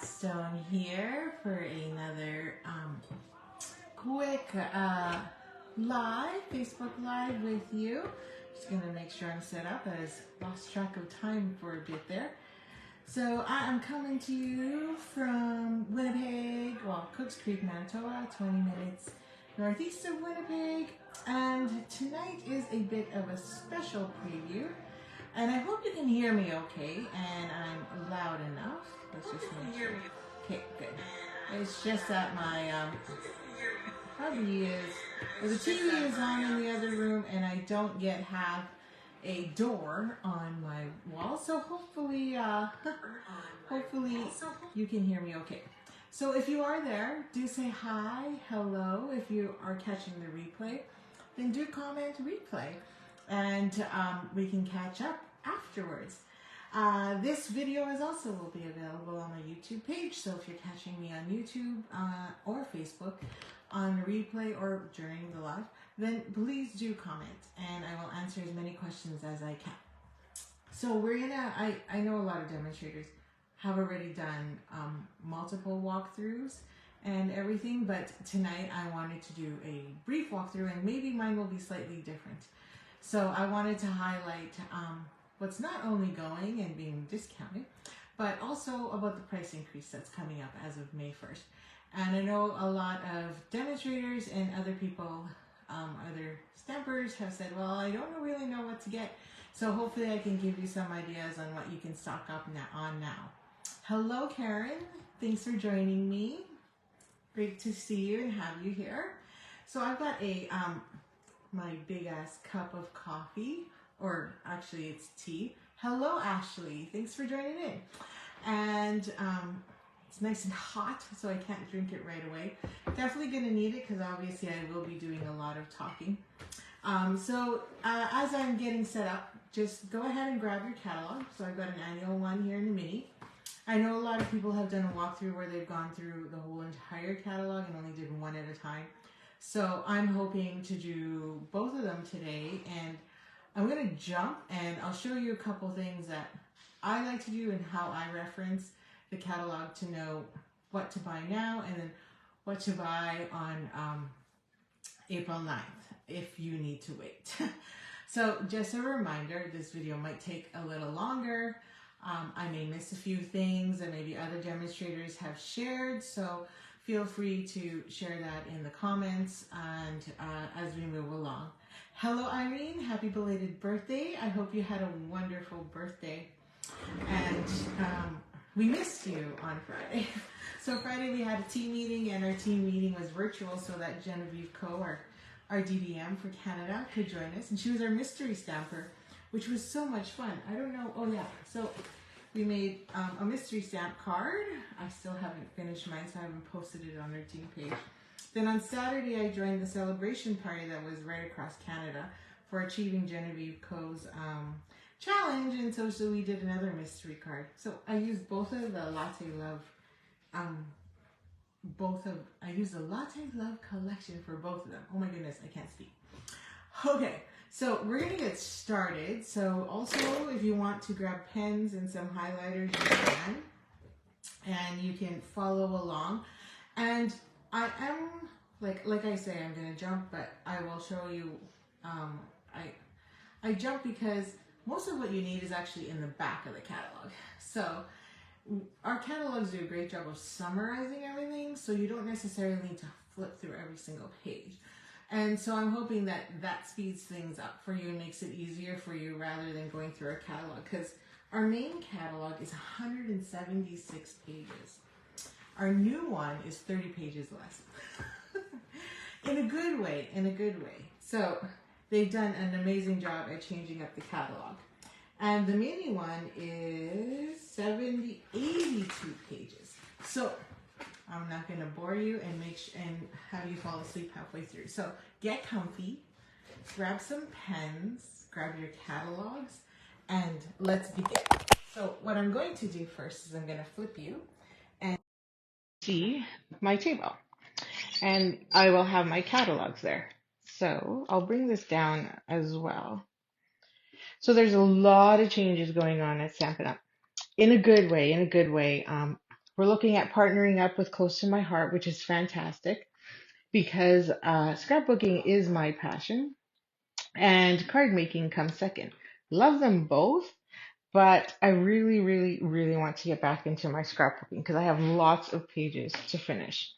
Stone here for another quick live, Facebook Live with you. Just gonna make sure I'm set up. I lost track of time for a bit there. So I am coming to you from Winnipeg, well, Cooks Creek, Manitoba, 20 minutes northeast of Winnipeg. And tonight is a bit of a special preview. And I hope you can hear me okay, and I'm loud enough. Let's just make sure. Okay, good. It's just that my hubby the TV is on in the other room, and I don't yet have a door on my wall, so hopefully you can hear me okay. So if you are there, do say hi, hello. If you are catching the replay, then do comment replay, and we can catch up afterwards. This video will be available on my YouTube page, so if you're catching me on YouTube or Facebook on the replay or during the live, then please do comment, and I will answer as many questions as I can. So we're gonna, I know a lot of demonstrators have already done multiple walkthroughs and everything, but tonight I wanted to do a brief walkthrough, and maybe mine will be slightly different. So I wanted to highlight what's not only going and being discounted, but also about the price increase that's coming up as of May 1st. And I know a lot of demonstrators and other people, other stampers have said, well, I don't really know what to get. So hopefully I can give you some ideas on what you can stock up now. Hello, Karen. Thanks for joining me. Great to see you and have you here. So I've got a my big ass cup of coffee, or actually it's tea. Hello, Ashley. Thanks for joining in. And it's nice and hot, so I can't drink it right away. Definitely gonna need it because obviously I will be doing a lot of talking. As I'm getting set up, just go ahead and grab your catalog. So I've got an annual one here in the mini. I know a lot of people have done a walkthrough where they've gone through the whole entire catalog and only did one at a time. So I'm hoping to do both of them today, and I'm going to jump and I'll show you a couple things that I like to do and how I reference the catalog to know what to buy now and then what to buy on April 9th if you need to wait. So just a reminder, this video might take a little longer. I may miss a few things that maybe other demonstrators have shared, so feel free to share that in the comments and as we move along. Hello, Irene. Happy belated birthday. I hope you had a wonderful birthday. And we missed you on Friday. So Friday we had a team meeting, and our team meeting was virtual so that Genevieve Coe, our DDM for Canada, could join us. And she was our mystery stamper, which was so much fun. I don't know. Oh, yeah. So we made a mystery stamp card. I still haven't finished mine, so I haven't posted it on our team page. Then on Saturday, I joined the celebration party that was right across Canada for achieving Genevieve Coe's challenge, and so we did another mystery card. So I used both of the Latte Love, I used the Latte Love collection for both of them. Oh my goodness, I can't speak. Okay, so we're gonna get started. So also, if you want to grab pens and some highlighters, you can, and you can follow along. And I am, like I say, I'm gonna jump, but I will show you, I jump because most of what you need is actually in the back of the catalog. So our catalogs do a great job of summarizing everything, so you don't necessarily need to flip through every single page. And so I'm hoping that speeds things up for you and makes it easier for you rather than going through our catalog, because our main catalog is 176 pages. Our new one is 30 pages less. In a good way, So they've done an amazing job at changing up the catalog. And the mini one is 82 pages. So I'm not going to bore you and and have you fall asleep halfway through. So get comfy, grab some pens, grab your catalogs, and let's begin. So what I'm going to do first is I'm going to flip you and see my table. And I will have my catalogs there. So I'll bring this down as well. So there's a lot of changes going on at Stampin' Up! In a good way. we're looking at partnering up with Close to My Heart, which is fantastic because scrapbooking is my passion and card making comes second. Love them both, but I really, really, really want to get back into my scrapbooking because I have lots of pages to finish.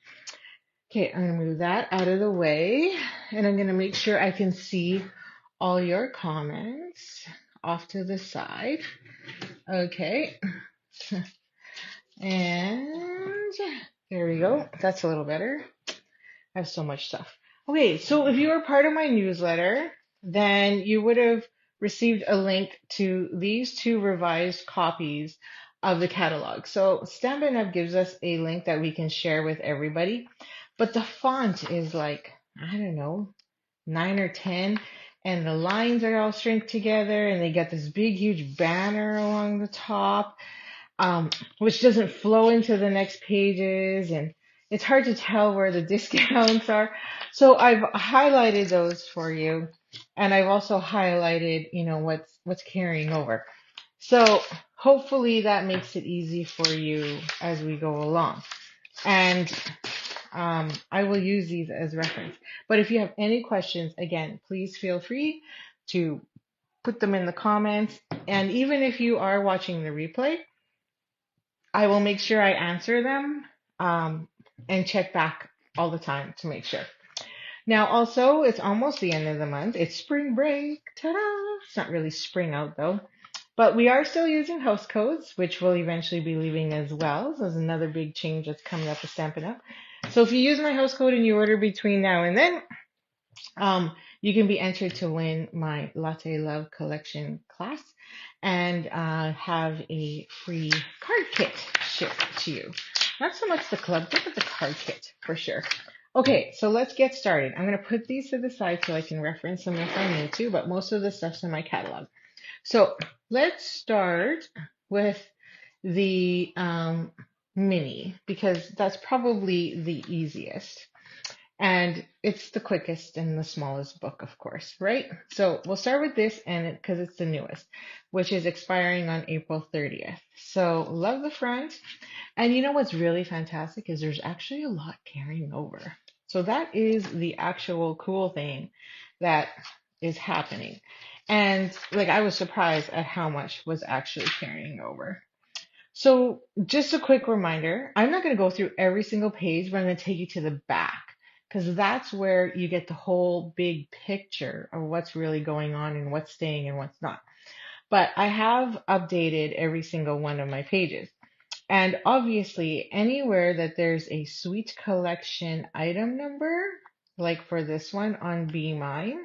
Okay, I'm going to move that out of the way and I'm going to make sure I can see all your comments off to the side. Okay, and there we go. That's a little better. I have so much stuff. Okay, so if you are part of my newsletter, then you would have received a link to these two revised copies of the catalog. So Stampin' Up! Gives us a link that we can share with everybody, but the font is like, I don't know, 9 or 10, and the lines are all shrink together, and they got this big, huge banner along the top, which doesn't flow into the next pages, and it's hard to tell where the discounts are. So I've highlighted those for you, and I've also highlighted, what's carrying over. So hopefully that makes it easy for you as we go along. And I will use these as reference. But if you have any questions, again, please feel free to put them in the comments. And even if you are watching the replay, I will make sure I answer them and check back all the time to make sure. Now, also, it's almost the end of the month. It's spring break. Ta-da! It's not really spring out, though. But we are still using house codes, which will eventually be leaving as well. So there's another big change that's coming up with Stampin' Up! So if you use my house code and you order between now and then, you can be entered to win my Latte Love Collection class and have a free card kit shipped to you. Not so much the club kit, but the card kit for sure. Okay, so let's get started. I'm going to put these to the side so I can reference them if I need to, but most of the stuff's in my catalog. So let's start with the mini because that's probably the easiest. And it's the quickest and the smallest book, of course, right? So we'll start with this and because it's the newest, which is expiring on April 30th. So love the front. And you know what's really fantastic is there's actually a lot carrying over. So that is the actual cool thing that is happening. And like I was surprised at how much was actually carrying over. So just a quick reminder, I'm not going to go through every single page, but I'm going to take you to the back because that's where you get the whole big picture of what's really going on and what's staying and what's not. But I have updated every single one of my pages. And obviously, anywhere that there's a Sweet Collection item number, like for this one on Be Mine,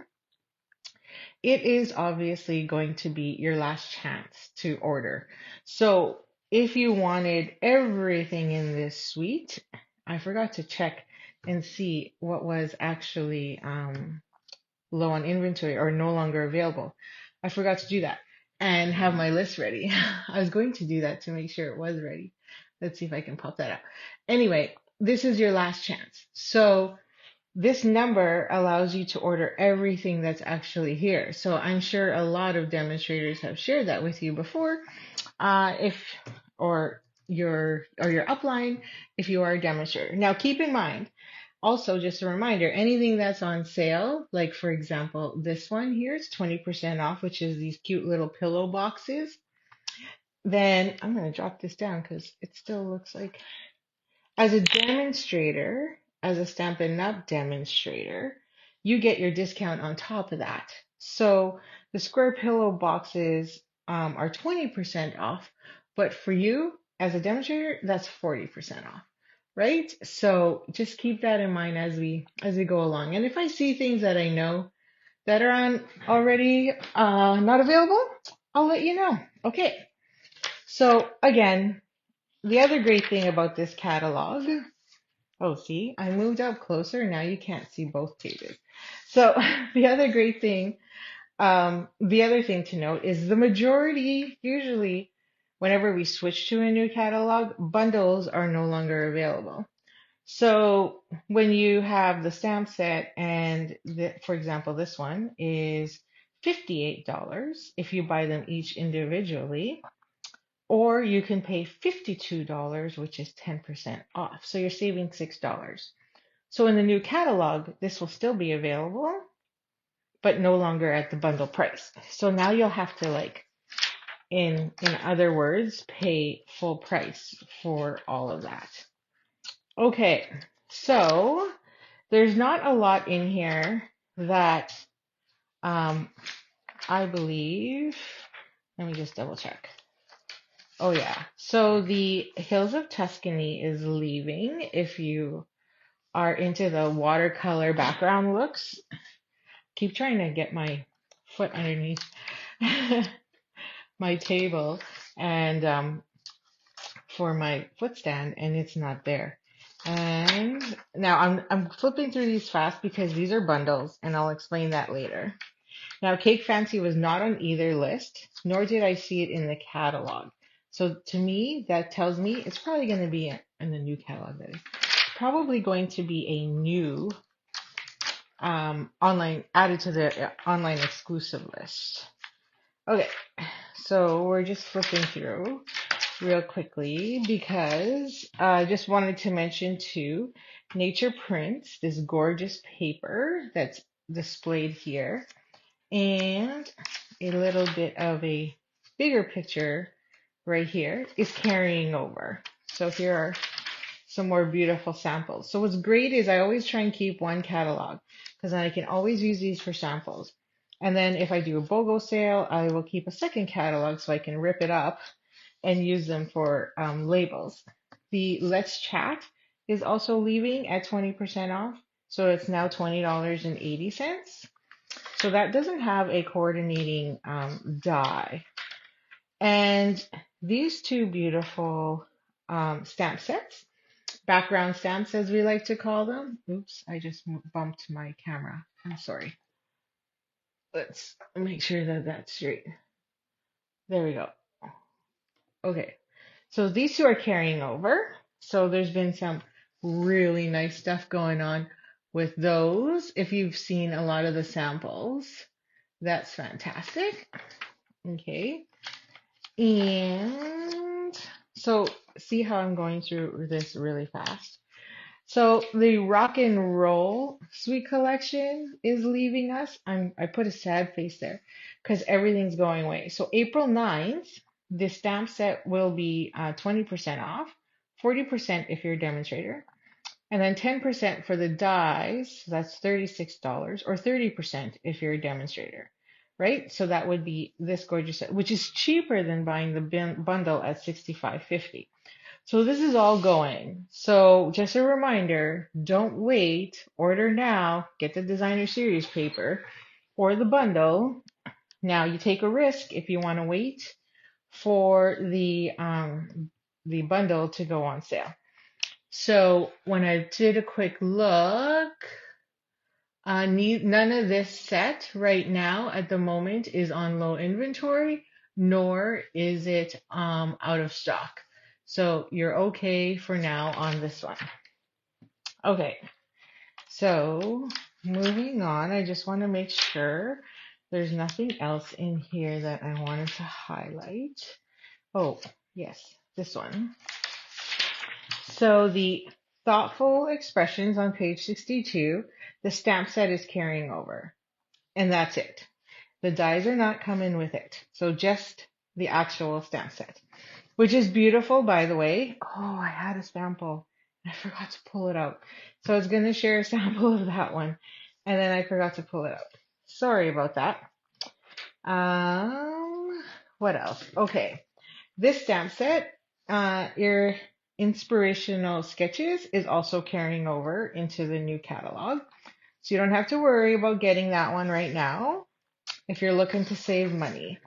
it is obviously going to be your last chance to order. So if you wanted everything in this suite, I forgot to check and see what was actually low on inventory or no longer available. I forgot to do that and have my list ready. I was going to do that to make sure it was ready. Let's see if I can pop that up. Anyway, this is your last chance. So this number allows you to order everything that's actually here. So I'm sure a lot of demonstrators have shared that with you before. Or your upline if you are a demonstrator. Now keep in mind, also just a reminder, anything that's on sale, like for example, this one here is 20% off, which is these cute little pillow boxes. Then I'm going to drop this down because it still looks like, as a demonstrator, as a Stampin' Up! Demonstrator, you get your discount on top of that. So the square pillow boxes are 20% off, but for you as a demonstrator, that's 40% off, right? So just keep that in mind as we go along. And if I see things that I know that are on already not available, I'll let you know. Okay. So again, the other great thing about this catalog, oh, see, I moved up closer. Now you can't see both pages. So the other great thing, the other thing to note is the majority, usually whenever we switch to a new catalog, bundles are no longer available. So when you have the stamp set and for example, this one is $58 if you buy them each individually. or you can pay $52, which is 10% off. So you're saving $6. So in the new catalog, this will still be available, but no longer at the bundle price. So now you'll have to, like, in other words, pay full price for all of that. Okay, so there's not a lot in here that I believe. Let me just double check. Oh yeah, so the Hills of Tuscany is leaving. If you are into the watercolor background looks, keep trying to get my foot underneath my table and for my foot stand, and it's not there. And now I'm flipping through these fast because these are bundles, and I'll explain that later. Now, Cake Fancy was not on either list, nor did I see it in the catalog. So to me, that tells me it's probably going to be in the new catalog. That is probably going to be a new online, added to the online exclusive list. Okay, so we're just flipping through real quickly because I just wanted to mention too, Nature Prints, this gorgeous paper that's displayed here, and a little bit of a bigger picture right here is carrying over. So here are some more beautiful samples. So what's great is I always try and keep one catalog because I can always use these for samples. And then if I do a BOGO sale, I will keep a second catalog so I can rip it up and use them for labels. The Let's Chat is also leaving at 20% off. So it's now $20.80. So that doesn't have a coordinating die. And these two beautiful stamp sets, background stamps as we like to call them. Oops, I just bumped my camera. I'm sorry. Let's make sure that that's straight. There we go. Okay, so these two are carrying over. So there's been some really nice stuff going on with those. If you've seen a lot of the samples, that's fantastic. Okay, and so see how I'm going through this really fast. So the Rock and Roll Sweet Collection is leaving us. I put a sad face there because everything's going away. So April 9th, the stamp set will be 20% off, 40% if you're a demonstrator, and then 10% for the dies. So that's $36, or 30% if you're a demonstrator, right? So that would be this gorgeous set, which is cheaper than buying the bundle at $65.50. So this is all going. So just a reminder, don't wait, order now, get the designer series paper or the bundle. Now you take a risk if you want to wait for the bundle to go on sale. So when I did a quick look, none of this set right now at the moment is on low inventory, nor is it out of stock. So you're okay for now on this one. Okay, so moving on, I just want to make sure there's nothing else in here that I wanted to highlight. Oh, yes, this one. So the Thoughtful Expressions on page 62, the stamp set is carrying over. And that's it. The dies are not coming with it. So just the actual stamp set, which is beautiful, by the way. Oh, I had a sample. I forgot to pull it out. So I was going to share a sample of that one, and then I forgot to pull it out. Sorry about that. What else? Okay. This stamp set, your inspirational sketches, is also carrying over into the new catalog. So you don't have to worry about getting that one right now if you're looking to save money.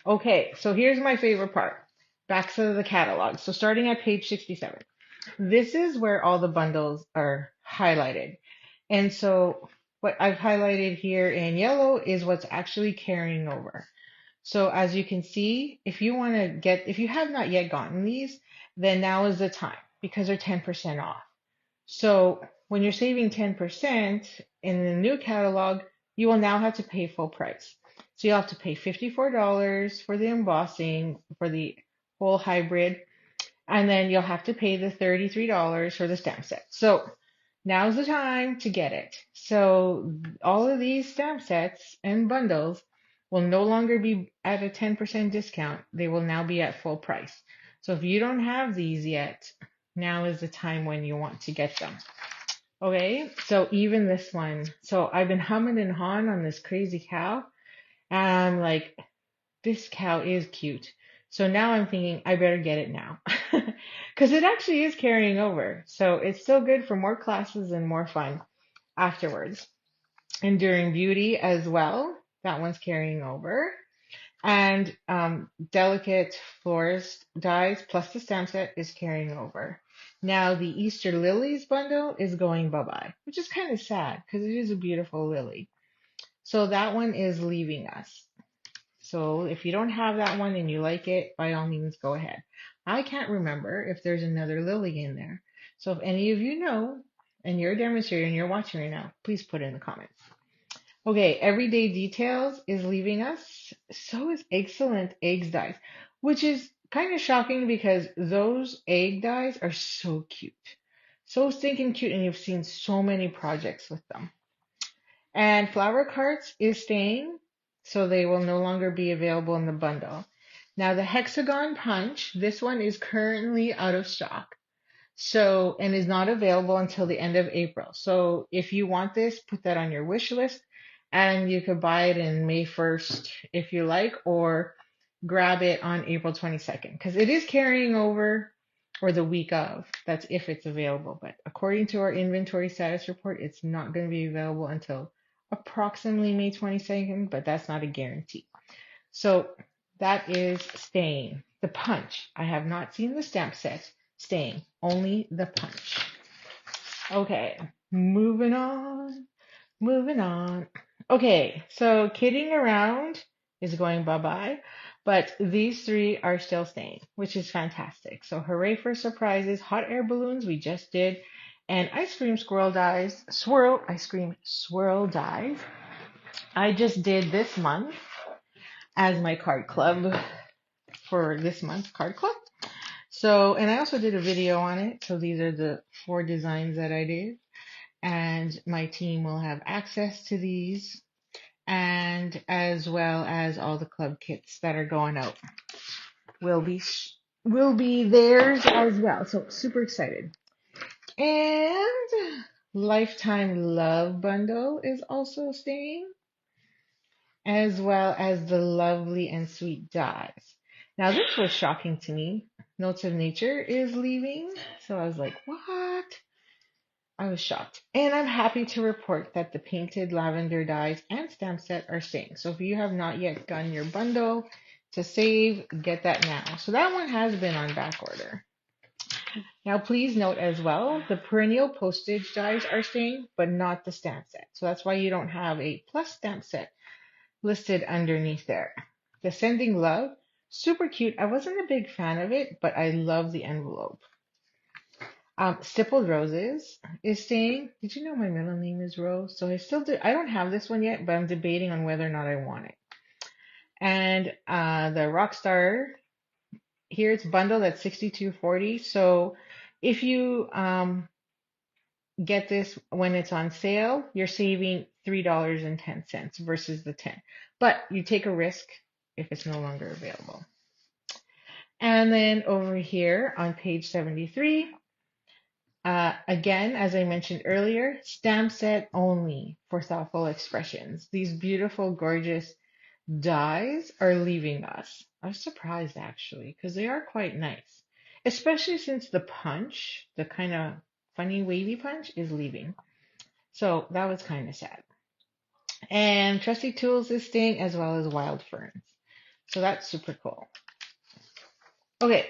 Okay, so here's my favorite part. Back to the catalog. So starting at page 67. This is where all the bundles are highlighted. And so what I've highlighted here in yellow is what's actually carrying over. So as you can see, if you have not yet gotten these, then now is the time because they're 10% off. So when you're saving 10% in the new catalog, you will now have to pay full price. So you'll have to pay $54 for the embossing, for the whole hybrid. And then you'll have to pay the $33 for the stamp set. So now's the time to get it. So all of these stamp sets and bundles will no longer be at a 10% discount. They will now be at full price. So if you don't have these yet, now is the time when you want to get them. Okay, so even this one. So I've been humming and hawing on this crazy cow. And I'm like, this cow is cute. So now I'm thinking I better get it now because it actually is carrying over. So it's still good for more classes and more fun afterwards. Enduring Beauty as well. That one's carrying over. And Delicate Florist Dies plus the stamp set is carrying over. Now the Easter Lilies bundle is going bye-bye, which is kind of sad because it is a beautiful lily. So that one is leaving us. So if you don't have that one and you like it, by all means, go ahead. I can't remember if there's another lily in there. So if any of you know and you're a demonstrator and you're watching right now, please put it in the comments. Okay, Everyday Details is leaving us. So is Excellent Eggs Dies, which is kind of shocking because those egg dies are so cute. So stinking cute, and you've seen so many projects with them. And Flower Carts is staying, so they will no longer be available in the bundle. Now the Hexagon Punch, this one is currently out of stock. So, and is not available until the end of April. So if you want this, put that on your wish list and you could buy it in May 1st if you like, or grab it on April 22nd because it is carrying over, or the week of. That's if it's available. But according to our inventory status report, it's not going to be available until approximately May 22nd, but that's not a guarantee. So that is staying. The Punch. I have not seen the stamp set staying. Only the Punch. Okay, moving on. Moving on. Okay, so Kidding Around is going bye-bye, but these three are still staying, which is fantastic. So hooray for surprises. Hot air balloons we just did, and ice cream swirl dies. Ice cream swirl dies. I just did this month as my card club for this month's card club. So, and I also did a video on it. So these are the 4 designs that I did. And my team will have access to these, and as well as all the club kits that are going out will be theirs as well. So super excited. And Lifetime Love Bundle is also staying, as well as the Lovely and Sweet Dies. Now this was shocking to me. Notes of Nature is leaving, so I was like, what? I was shocked. And I'm happy to report that the Painted Lavender Dies and stamp set are staying. So if you have not yet gotten your bundle to save, get that now. So that one has been on back order. Now please note as well, the Perennial Postage Dies are staying, but not the stamp set. So that's why you don't have a plus stamp set listed underneath there. The Sending Love, super cute. I wasn't a big fan of it, but I love the envelope. Stippled Roses is staying. Did you know my middle name is Rose? So I don't have this one yet, but I'm debating on whether or not I want it. And the Rockstar, here it's bundled at $62.40. So if you get this when it's on sale, you're saving $3.10 versus the 10. But you take a risk if it's no longer available. And then over here on page 73, again, as I mentioned earlier, stamp set only for Thoughtful Expressions. These beautiful, gorgeous dies are leaving us. I was surprised actually, because they are quite nice, especially since the punch, the kind of funny wavy punch, is leaving. So that was kind of sad. And Trusty Tools is staying, as well as Wild Ferns. So that's super cool. Okay,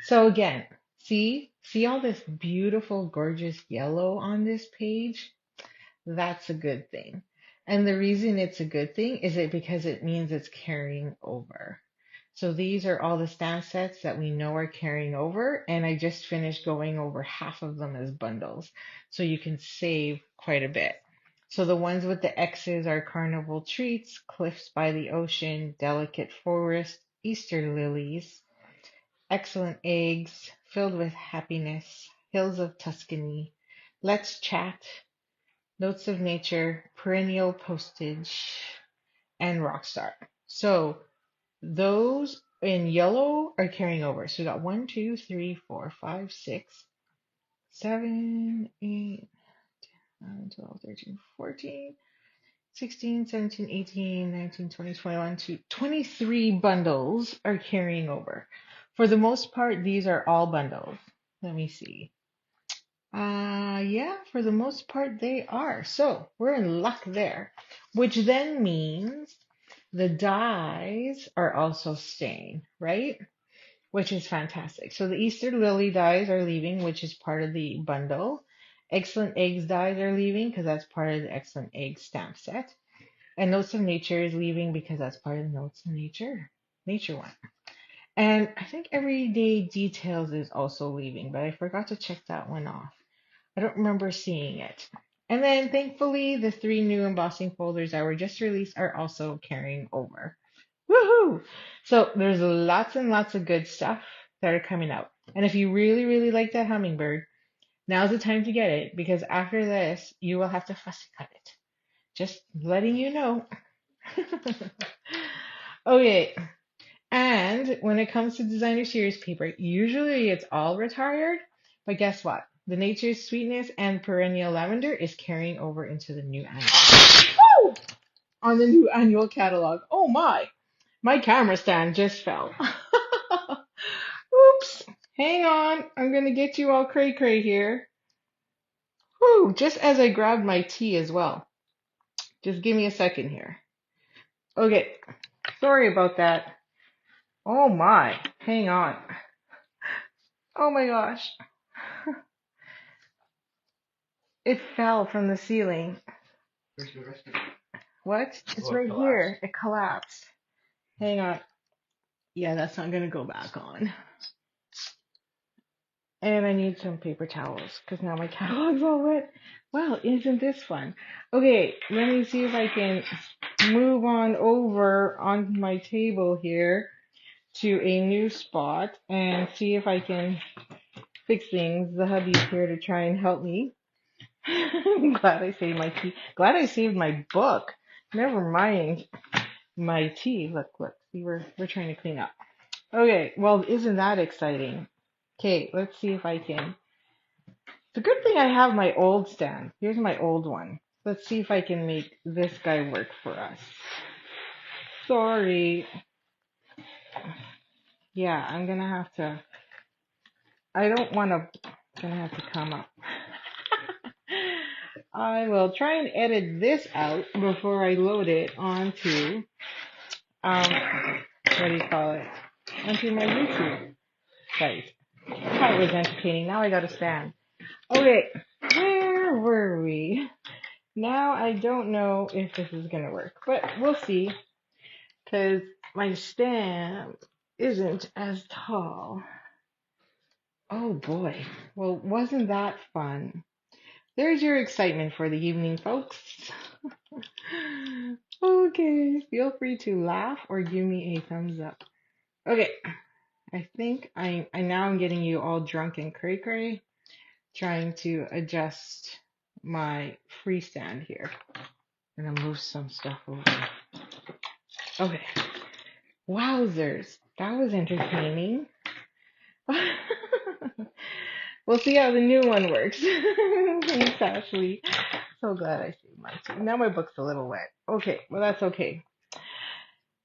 so again, see all this beautiful, gorgeous yellow on this page? That's a good thing. And the reason it's a good thing is because it means it's carrying over. So these are all the stamp sets that we know are carrying over, and I just finished going over half of them as bundles. So you can save quite a bit. So the ones with the X's are Carnival Treats, Cliffs by the Ocean, Delicate Forest, Easter Lilies, excellent eggs, filled with happiness, hills of Tuscany, let's chat, notes of nature, perennial postage, and rockstar. So those in yellow are carrying over. So we got 1, 2, 3, 4, 5, 6, 7, 8, 9, 12, 13, 14, 16, 17, 18, 19, 20, 21, 23 bundles are carrying over. For the most part, these are all bundles. Let me see. Yeah, for the most part, they are. So we're in luck there, which then means the dies are also staying, right? Which is fantastic. So the Easter Lily dies are leaving, which is part of the bundle. Excellent Eggs dies are leaving because that's part of the Excellent Eggs stamp set. And Notes of Nature is leaving because that's part of the Notes of Nature one. And I think Everyday Details is also leaving, but I forgot to check that one off. I don't remember seeing it. And then thankfully, the 3 new embossing folders that were just released are also carrying over. Woohoo! So there's lots and lots of good stuff that are coming out. And if you really, really like that hummingbird, now's the time to get it because after this, you will have to fussy cut it. Just letting you know. Okay. And when it comes to designer series paper, usually it's all retired. But guess what? The Nature's Sweetness and Perennial Lavender is carrying over into the new annual. Woo! On the new annual catalog. Oh my! My camera stand just fell. Oops. Hang on. I'm going to get you all cray-cray here. Whew, just as I grabbed my tea as well. Just give me a second here. Okay. Sorry about that. Oh my. Hang on. Oh my gosh. It fell from the ceiling. Where's the rest of it? What? It's Oh, it right collapsed. here. It collapsed. Hang on. Yeah, that's not going to go back on. And I need some paper towels because now my catalog's all wet. Wow, isn't this fun? Okay, let me see if I can move on over on my table here to a new spot and see if I can fix things. The hubby's here to try and help me. I'm glad I saved my tea. Glad I saved my book. Never mind my tea. Look. See, we're trying to clean up. Okay, well, isn't that exciting? Okay, let's see if I can. It's a good thing I have my old stand. Here's my old one. Let's see if I can make this guy work for us. Sorry. Yeah, I'm gonna have to. I don't want to. Gonna have to come up. I will try and edit this out before I load it onto what do you call it? Onto my YouTube site. That was entertaining. Now I got to stand. Okay, where were we? Now I don't know if this is gonna work, but we'll see. Because my stand isn't as tall. Oh boy. Well, wasn't that fun? There's your excitement for the evening, folks. Okay, feel free to laugh or give me a thumbs up. Okay, I think I now I'm getting you all drunk and cray-cray, trying to adjust my freestand here. I'm gonna move some stuff over. Okay. Wowzers, that was entertaining. We'll see how the new one works. Thanks, Ashley. So glad I saved my tea. Now my book's a little wet. Okay, well that's okay.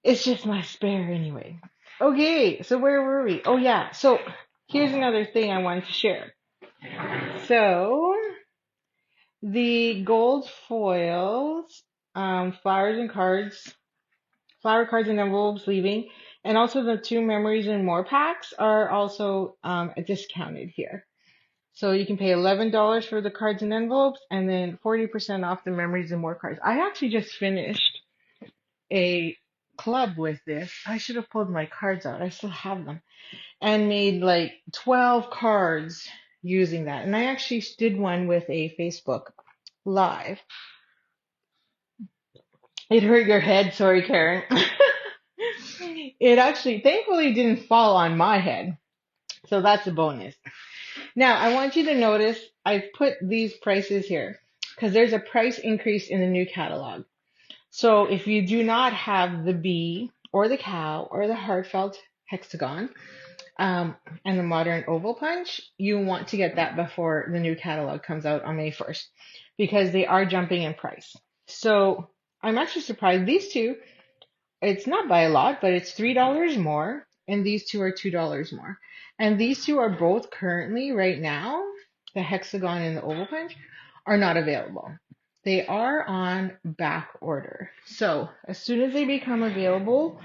It's just my spare anyway. Okay, so where were we? Oh yeah, so here's another thing I wanted to share. So the gold foils, flowers and cards, flower cards and envelopes leaving, and also the 2 memories and more packs are also discounted here. So you can pay $11 for the cards and envelopes and then 40% off the memories and more cards. I actually just finished a club with this. I should have pulled my cards out. I still have them. And made like 12 cards using that. And I actually did one with a Facebook Live. It hurt your head. Sorry, Karen. It actually, thankfully, didn't fall on my head. So that's a bonus. Now, I want you to notice I've put these prices here because there's a price increase in the new catalog. So if you do not have the bee or the cow or the heartfelt hexagon and the modern oval punch, you want to get that before the new catalog comes out on May 1st because they are jumping in price. So I'm actually surprised these two, it's not by a lot, but it's $3 more, and these two are $2 more. And these two are both currently, right now, the hexagon and the oval punch, are not available. They are on back order. So as soon as they become available,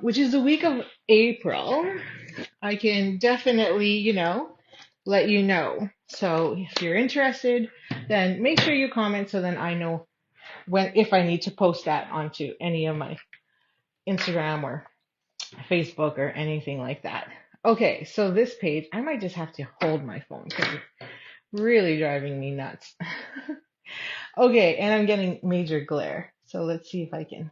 which is the week of April, I can definitely, let you know. So if you're interested, then make sure you comment so then I know if I need to post that onto any of my Instagram or Facebook or anything like that. Okay, so this page, I might just have to hold my phone because it's really driving me nuts. Okay, and I'm getting major glare. So let's see if I can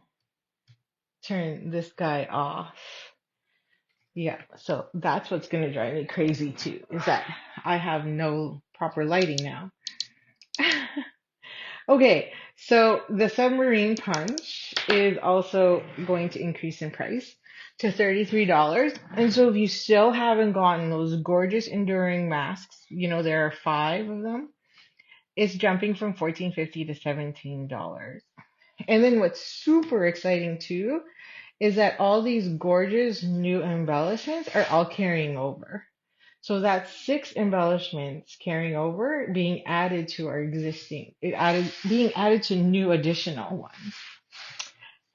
turn this guy off. Yeah, so that's what's going to drive me crazy too, is that I have no proper lighting now. Okay, so the submarine punch is also going to increase in price to $33. And so if you still haven't gotten those gorgeous enduring masks, there are 5 of them, it's jumping from $14.50 to $17. And then what's super exciting too is that all these gorgeous new embellishments are all carrying over. So that's 6 embellishments carrying over, being added to our being added to new additional ones.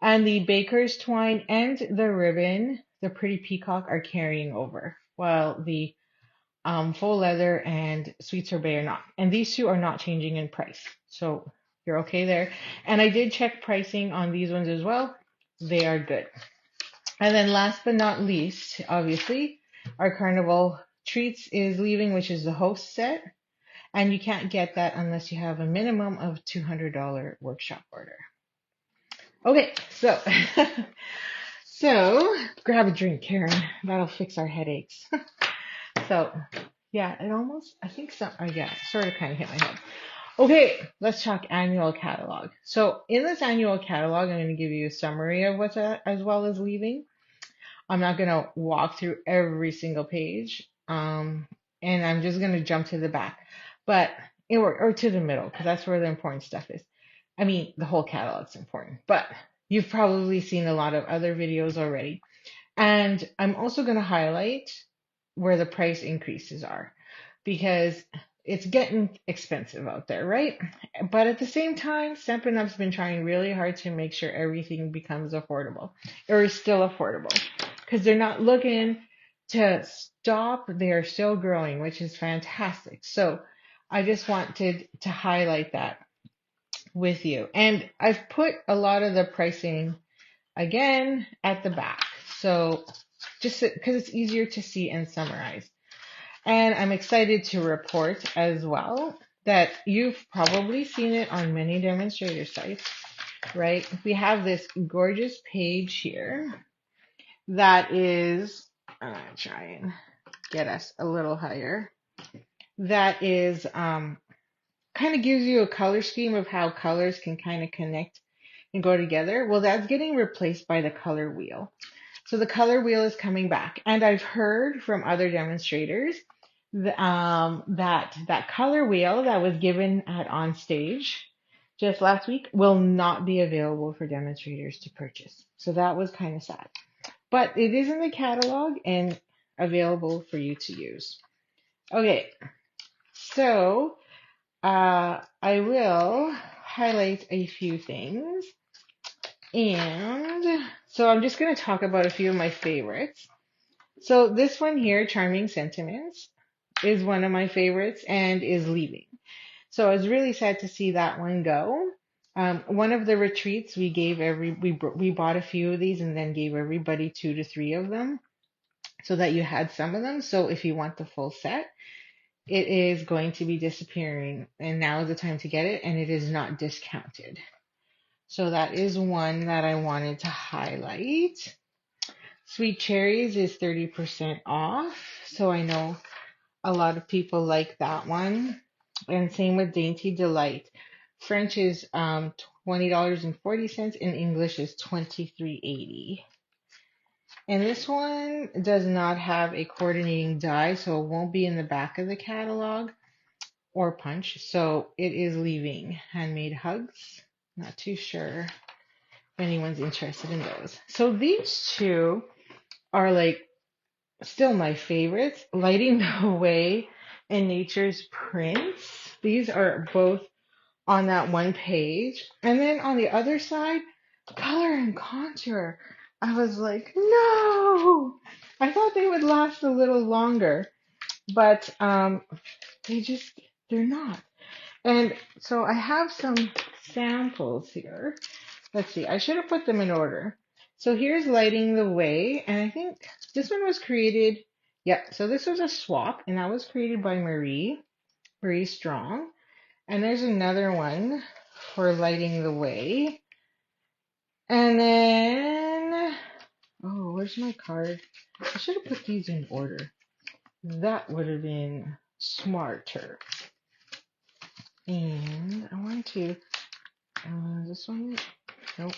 And the baker's twine and the ribbon, the pretty peacock, are carrying over, while the faux leather and sweet sorbet are not. And these two are not changing in price. So you're okay there. And I did check pricing on these ones as well. They are good. And then last but not least, obviously, our Carnival Treats is leaving, which is the host set. And you can't get that unless you have a minimum of $200 workshop order. Okay, so so grab a drink, Karen. That'll fix our headaches. So yeah, I think so. Yeah, sort of kind of hit my head. Okay, let's talk annual catalog. So in this annual catalog, I'm going to give you a summary of what's as well as leaving. I'm not going to walk through every single page, and I'm just going to jump to the back, or to the middle, because that's where the important stuff is. I mean, the whole catalog's important, but you've probably seen a lot of other videos already. And I'm also going to highlight where the price increases are, because it's getting expensive out there, right? But at the same time, Stampin' Up's been trying really hard to make sure everything becomes affordable, or is still affordable, because they're not looking to stop. They are still growing, which is fantastic. So I just wanted to highlight that with you. And I've put a lot of the pricing again at the back. So just because it's easier to see and summarize. And I'm excited to report as well that you've probably seen it on many demonstrator sites, right? We have this gorgeous page here that is, I'm going to try and get us a little higher. That is kind of gives you a color scheme of how colors can kind of connect and go together. Well, that's getting replaced by the color wheel. So the color wheel is coming back. And I've heard from other demonstrators that color wheel that was given at on stage just last week will not be available for demonstrators to purchase. So that was kind of sad. But it is in the catalog and available for you to use. Okay, so I will highlight a few things. And so I'm just going to talk about a few of my favorites. So this one here, Charming Sentiments, is one of my favorites and is leaving. So I was really sad to see that one go. One of the retreats we gave we bought a few of these and then gave everybody 2 to 3 of them so that you had some of them. So if you want the full set, it is going to be disappearing, and now is the time to get it, and it is not discounted. So that is one that I wanted to highlight. Sweet cherries is 30% off. So I know a lot of people like that one. And same with Dainty Delight. French is $20.40 and English is $23.80. And this one does not have a coordinating die, so it won't be in the back of the catalog or punch. So it is leaving Handmade Hugs. Not too sure if anyone's interested in those. So these two are like still my favorites. Lighting the Way and Nature's Prince. These are both on that one page. And then on the other side, Color and Contour. I was like, no! I thought they would last a little longer, but they're not. And so I have some samples here. Let's see, I should have put them in order. So here's Lighting the Way, and I think this one was created, yeah, so this was a swap, and that was created by Marie Strong. And there's another one for Lighting the Way. And then, oh, where's my card? I should have put these in order. That would have been smarter. And I want to, this one, nope.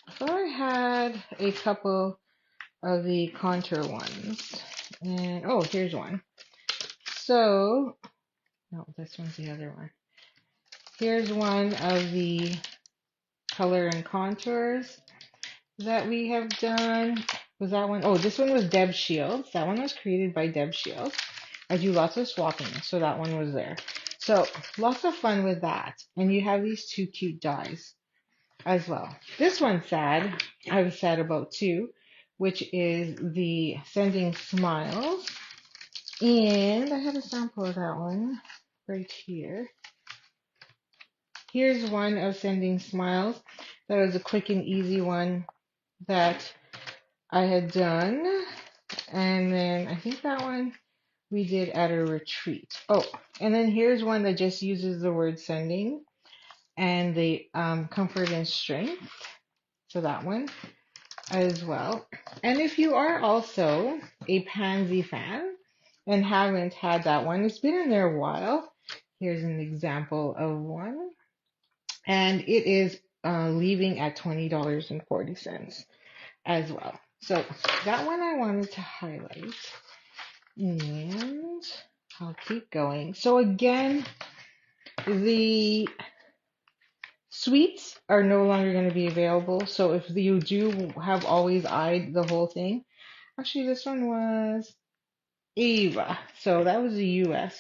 I thought I had a couple of the contour ones. And, oh, here's one. So, no, this one's the other one. Here's one of the color and contours that we have done. Was that one? Oh, this one was Deb Shields. That one was created by Deb Shields. I do lots of swapping, so that one was there. So lots of fun with that. And you have these two cute dies as well. This one's sad. I was sad about too, which is the Sending Smiles. And I have a sample of that one right here. Here's one of Sending Smiles. That was a quick and easy one that I had done. And then I think that one we did at a retreat. Oh, and then here's one that just uses the word sending and the comfort and strength. So that one as well. And if you are also a pansy fan and haven't had that one, it's been in there a while. Here's an example of one. And it is leaving at $20.40 as well. So that one I wanted to highlight. And I'll keep going. So again, the sweets are no longer going to be available. So if you do have Always Eyed the whole thing, actually this one was Ava. So that was the US,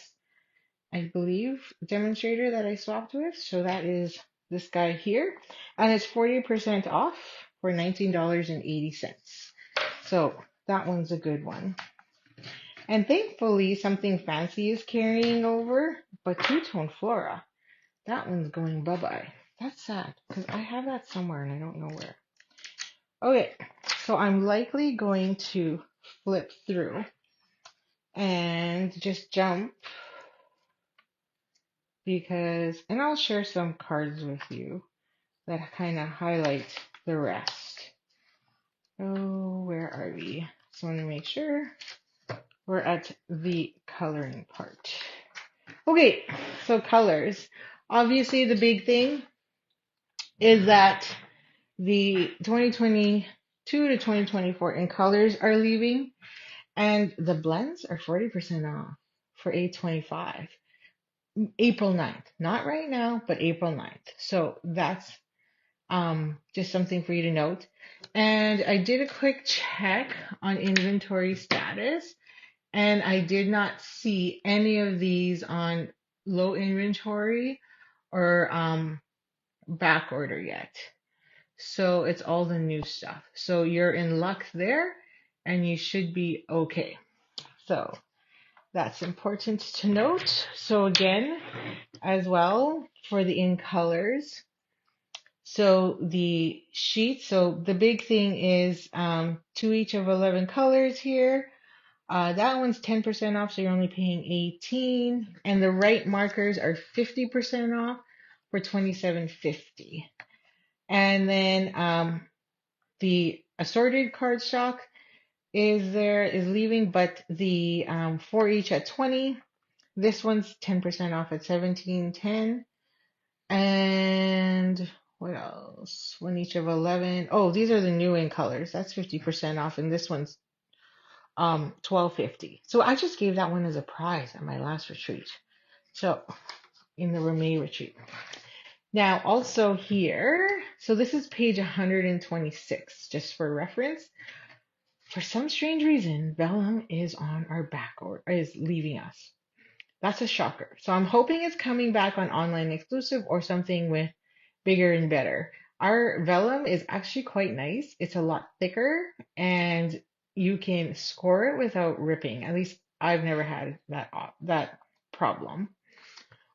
I believe, demonstrator that I swapped with. So that is this guy here. And it's 40% off for $19.80. So that one's a good one. And thankfully, something fancy is carrying over, but Two-Tone Flora, that one's going bye-bye. That's sad, because I have that somewhere and I don't know where. Okay, so I'm likely going to flip through and just jump because, and I'll share some cards with you that kind of highlight the rest. Oh, where are we? Just want to make sure we're at the coloring part. Okay, so colors. Obviously, the big thing is that the 2022 to 2024 in colors are leaving, and the blends are 40% off for A25. April 9th. Not right now, but April 9th. So that's just something for you to note. And I did a quick check on inventory status, and I did not see any of these on low inventory or back order yet. So it's all the new stuff. So you're in luck there and you should be okay. So that's important to note. So again, as well for the in colors. So the sheet, so the big thing is 2 each of 11 colors here. That one's 10% off, so you're only paying 18. And the right markers are 50% off for $27.50. And then the assorted cardstock is leaving, but the 4 each at 20. This one's 10% off at 17.10. And what else? One each of 11. Oh, these are the new in colors. That's 50% off, and this one's 12.50. So I just gave that one as a prize at my last retreat. So in the Ramey retreat. Now also here, so this is page 126, just for reference. For some strange reason, vellum is on our back or is leaving us. That's a shocker. So I'm hoping it's coming back on online exclusive or something with bigger and better. Our vellum is actually quite nice. It's a lot thicker and you can score it without ripping. At least I've never had that problem.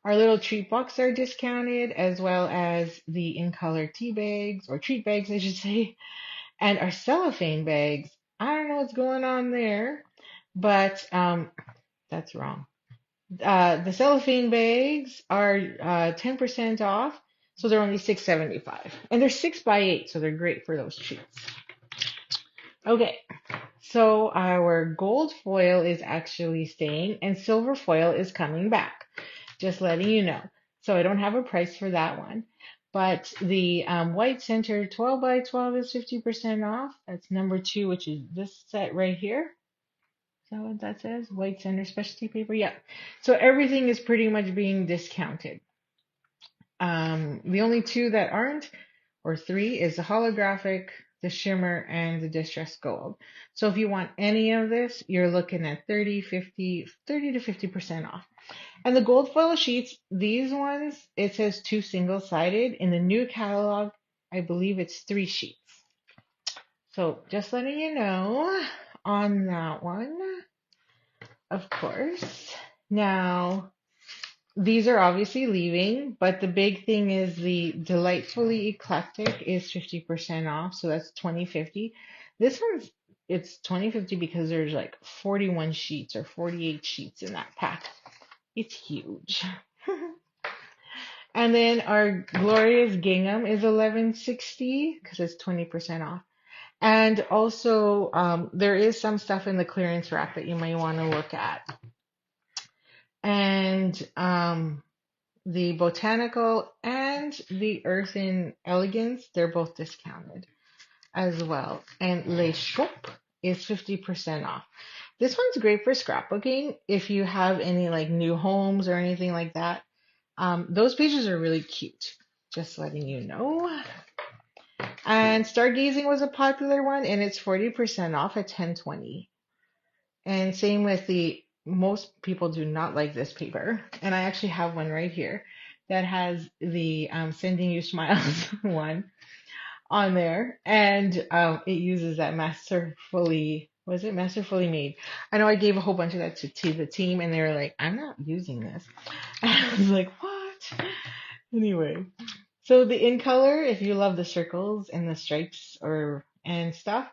Our little treat box are discounted, as well as the in color tea bags or treat bags, I should say, and our cellophane bags. I don't know what's going on there, but that's wrong. The cellophane bags are 10% off, so they're only $6.75, and they're 6x8, so they're great for those treats. Okay, so our gold foil is actually staying, and silver foil is coming back. Just letting you know. So I don't have a price for that one, but the white center 12x12 is 50% off. That's number 2, which is this set right here. Is that what that says? White center specialty paper. Yeah. So everything is pretty much being discounted. The only 2 that aren't, or 3, is the holographic, the shimmer, and the distressed gold. So if you want any of this, you're looking at 30 to 50% off. And the gold foil sheets, these ones, it says 2 single-sided. In the new catalog, I believe it's 3 sheets. So just letting you know on that one, of course. Now, these are obviously leaving, but the big thing is the Delightfully Eclectic is 50% off, so that's $20.50. This one's, it's $20.50 because there's like 41 sheets or 48 sheets in that pack. It's huge. And then our Glorious Gingham is $11.60 because it's 20% off. And also, there is some stuff in the clearance rack that you might want to look at. And the Botanical and the Earthen Elegance, they're both discounted as well. And Les Chopes is 50% off. This one's great for scrapbooking if you have any like new homes or anything like that. Those pages are really cute. Just letting you know. And Stargazing was a popular one, and it's 40% off at $10.20. And same with the, most people do not like this paper. And I actually have one right here that has the Sending You Smiles one on there. And it uses that Masterfully Made. I know I gave a whole bunch of that to the team, and they were like, I'm not using this. And I was like, what? Anyway. So the in color, if you love the circles and the stripes and stuff,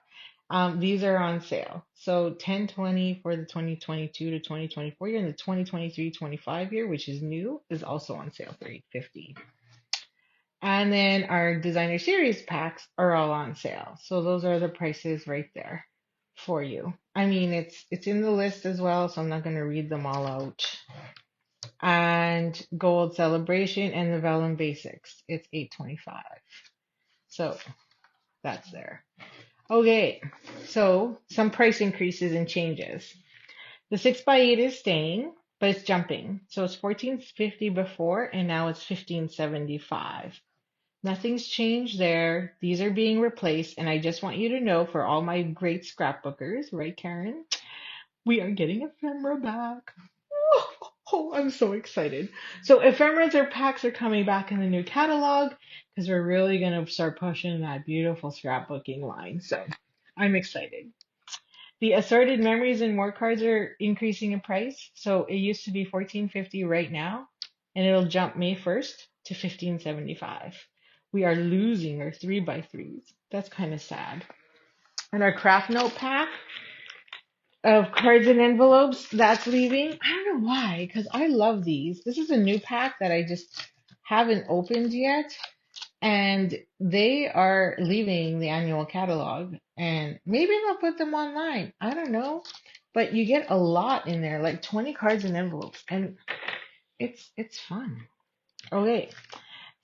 these are on sale. So $10.20 for the 2022 to 2024 year, and the 2023-25 year, which is new, is also on sale for $8.50. And then our designer series packs are all on sale. So those are the prices right there for you. I mean, it's in the list as well, so I'm not going to read them all out. And Gold Celebration and the Vellum Basics, it's $8.25. So that's there. Okay, so some price increases and changes. The 6x8 is staying, but it's jumping. So it's $14.50 before, and now it's $15.75. Nothing's changed there. These are being replaced, and I just want you to know, for all my great scrapbookers, right, Karen? We are getting ephemera back. Oh, I'm so excited. So ephemeras or packs are coming back in the new catalog because we're really going to start pushing that beautiful scrapbooking line. So I'm excited. The assorted memories and more cards are increasing in price. So it used to be $14.50 right now, and it'll jump May 1st to $15.75. We are losing our 3x3s. That's kind of sad. And our craft note pack of cards and envelopes, that's leaving. I don't know why, because I love these. This is a new pack that I just haven't opened yet. And they are leaving the annual catalog, and maybe they'll put them online. I don't know. But you get a lot in there, like 20 cards and envelopes, and it's fun. Okay.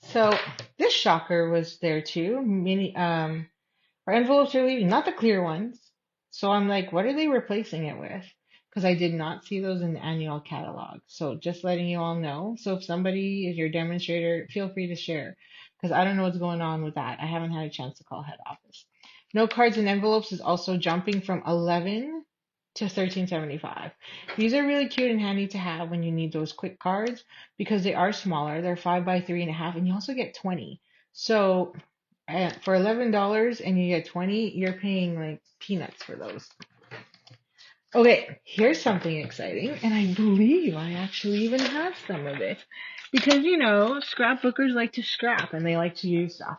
So this shocker was there too. Mini our envelopes are leaving, not the clear ones. So I'm like, what are they replacing it with? Because I did not see those in the annual catalog. So just letting you all know. So if somebody is your demonstrator, feel free to share. Because I don't know what's going on with that. I haven't had a chance to call head office. No cards and envelopes is also jumping from 11 to 13.75. These are really cute and handy to have when you need those quick cards because they are smaller. They're 5 by 3.5, and you also get 20. So for $11 and you get 20, you're paying like peanuts for those. Okay, here's something exciting, and I believe I actually even have some of it because scrapbookers like to scrap and they like to use stuff.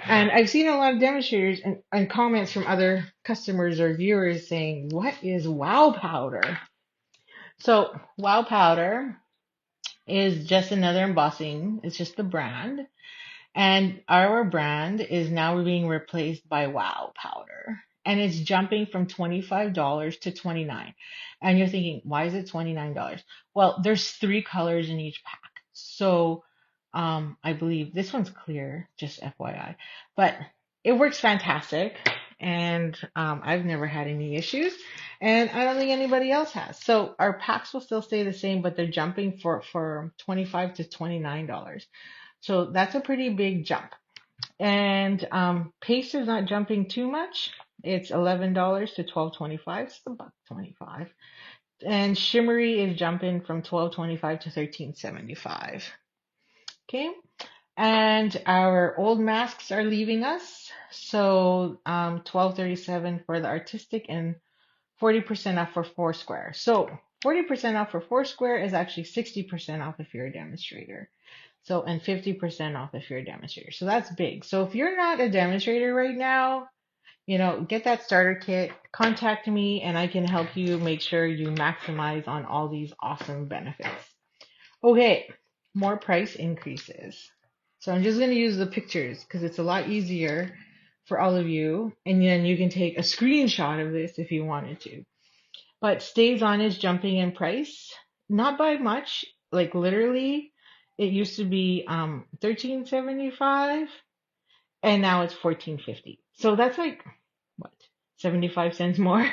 And I've seen a lot of demonstrators and comments from other customers or viewers saying, "What is wow powder?" So wow powder is just another embossing. It's just the brand. And our brand is now being replaced by Wow Powder. And it's jumping from $25 to $29. And you're thinking, why is it $29? Well, there's 3 colors in each pack. So I believe this one's clear, just FYI. But it works fantastic. And I've never had any issues. And I don't think anybody else has. So our packs will still stay the same, but they're jumping for $25 to $29. So that's a pretty big jump. And paste is not jumping too much. It's $11 to $12.25. It's $1.25. And shimmery is jumping from $12.25 to $13.75. Okay. And our old masks are leaving us. So $12.37 for the artistic and 40% off for Foursquare. So 40% off for Foursquare is actually 60% off if you're a demonstrator. So, and 50% off if you're a demonstrator. So that's big. So if you're not a demonstrator right now, get that starter kit, contact me, and I can help you make sure you maximize on all these awesome benefits. Okay, more price increases. So I'm just going to use the pictures because it's a lot easier for all of you. And then you can take a screenshot of this if you wanted to. But Stays On is jumping in price, not by much, like literally. It used to be $13.75 and now it's $14.50. So that's like what, 75 cents more?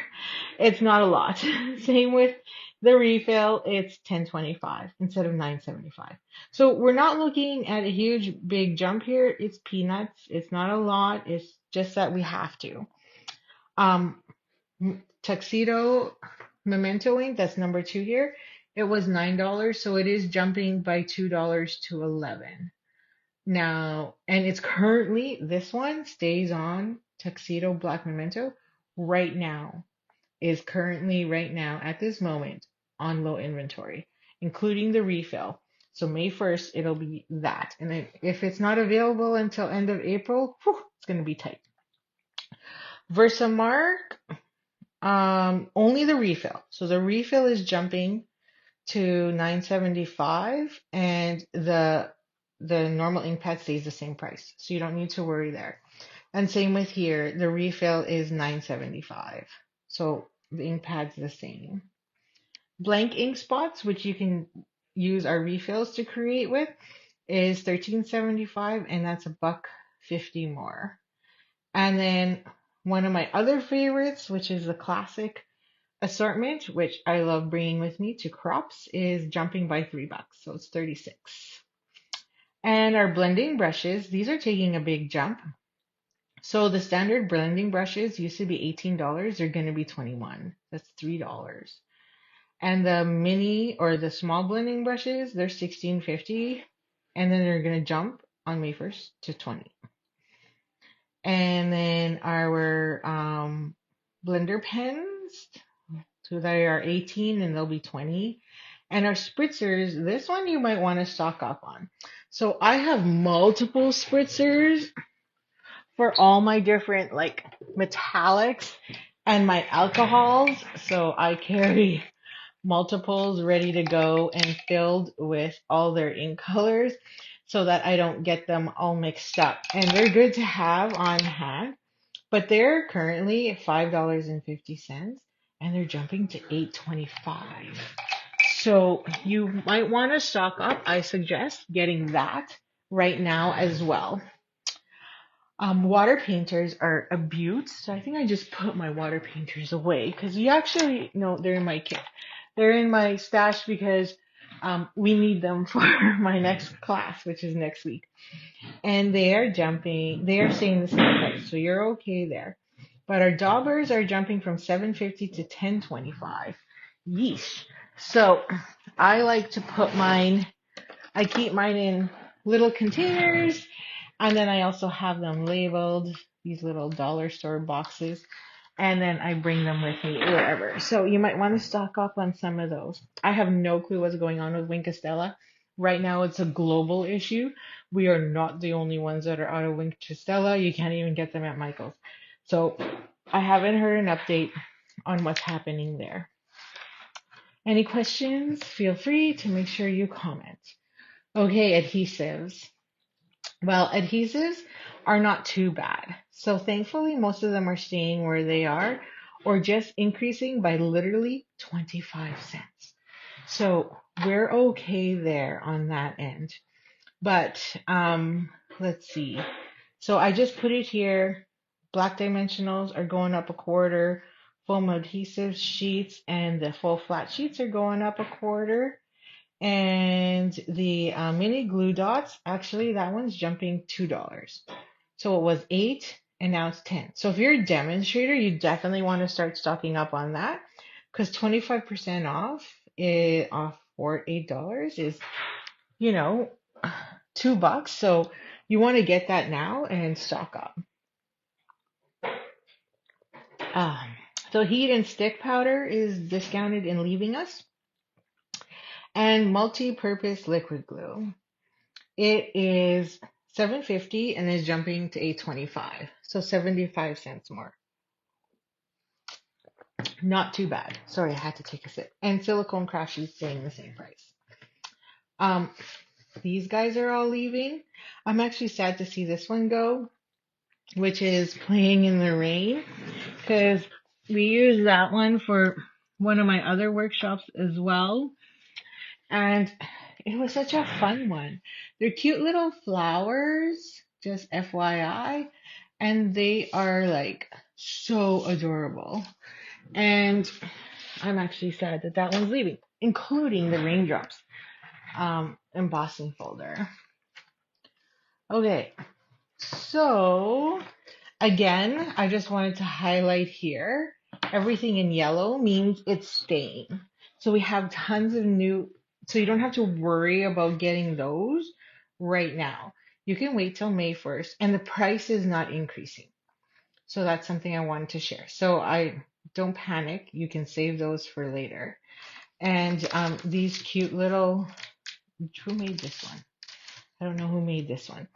It's not a lot. Same with the refill, it's $10.25 instead of $9.75. So we're not looking at a huge big jump here. It's peanuts. It's not a lot. It's just that we have to. Tuxedo Memento ink, that's number 2 here. It was $9, so it is jumping by $2 to $11. Now, and it's currently, this one Stays On Tuxedo Black Memento right now is currently right now at this moment on low inventory, including the refill. So May 1st, it'll be that. And then if it's not available until end of April, it's going to be tight. Versamark, only the refill. So the refill is jumping to $9.75 and the normal ink pad stays the same price. So you don't need to worry there. And same with here, the refill is $9.75. So the ink pad's the same. Blank ink spots, which you can use our refills to create with, is $13.75 and that's $1.50 more. And then one of my other favorites, which is the classic assortment, which I love bringing with me to crops, is jumping by $3, so it's 36. And our blending brushes, these are taking a big jump. So the standard blending brushes used to be $18, they're going to be $21. That's $3. And the mini or the small blending brushes, they're $16.50, and then they're going to jump on May 1st to $20. And then our blender pens, so they are 18 and they'll be 20. And our spritzers, this one you might want to stock up on. So I have multiple spritzers for all my different like metallics and my alcohols. So I carry multiples ready to go and filled with all their ink colors. so that I don't get them all mixed up. And they're good to have on hand, but they're currently $5.50 and they're jumping to $8.25. So you might want to stock up. I suggest getting that right now as well. Water painters are a beaut. So I think I just put my water painters away because you actually, no, they're in my kit. They're in my stash because we need them for my next class, which is next week. And they are staying the same price. So you're okay there. But our daubers are jumping from $7.50 to $10.25. Yeesh. So I like to I keep mine in little containers, and then I also have them labeled, these little dollar store boxes, and then I bring them with me wherever. So you might want to stock up on some of those. I have no clue what's going on with Wink Castella. Right now it's a global issue. We are not the only ones that are out of Wink Castella. You can't even get them at Michael's. So I haven't heard an update on what's happening there. Any questions? Feel free to make sure you comment. Okay, adhesives. Well, adhesives are not too bad. So thankfully, most of them are staying where they are or just increasing by literally 25 cents. So we're okay there on that end. But let's see. So I just put it here. Black dimensionals are going up a quarter. Foam adhesive sheets and the full flat sheets are going up a quarter. And the mini glue dots, actually, that one's jumping $2. So it was $8 and now it's $10. So if you're a demonstrator, you definitely want to start stocking up on that because 25% off for $8 is, $2. So you want to get that now and stock up. So heat and stick powder is discounted and leaving us. And multi-purpose liquid glue. It is $7.50 and is jumping to $8.25. So 75 cents more. Not too bad. Sorry, I had to take a sip. And silicone craft sheets staying the same price. These guys are all leaving. I'm actually sad to see this one go, which is Playing in the Rain, because we use that one for one of my other workshops as well. And it was such a fun one. They're cute little flowers, just FYI, and they are like so adorable. And I'm actually sad that that one's leaving, including the raindrops embossing folder. Okay, so again, I just wanted to highlight here, everything in yellow means it's staying. So we have tons of new, so you don't have to worry about getting those right now. You can wait till May 1st and the price is not increasing. So that's something I wanted to share. So don't panic. You can save those for later. And these cute little, who made this one? I don't know who made this one.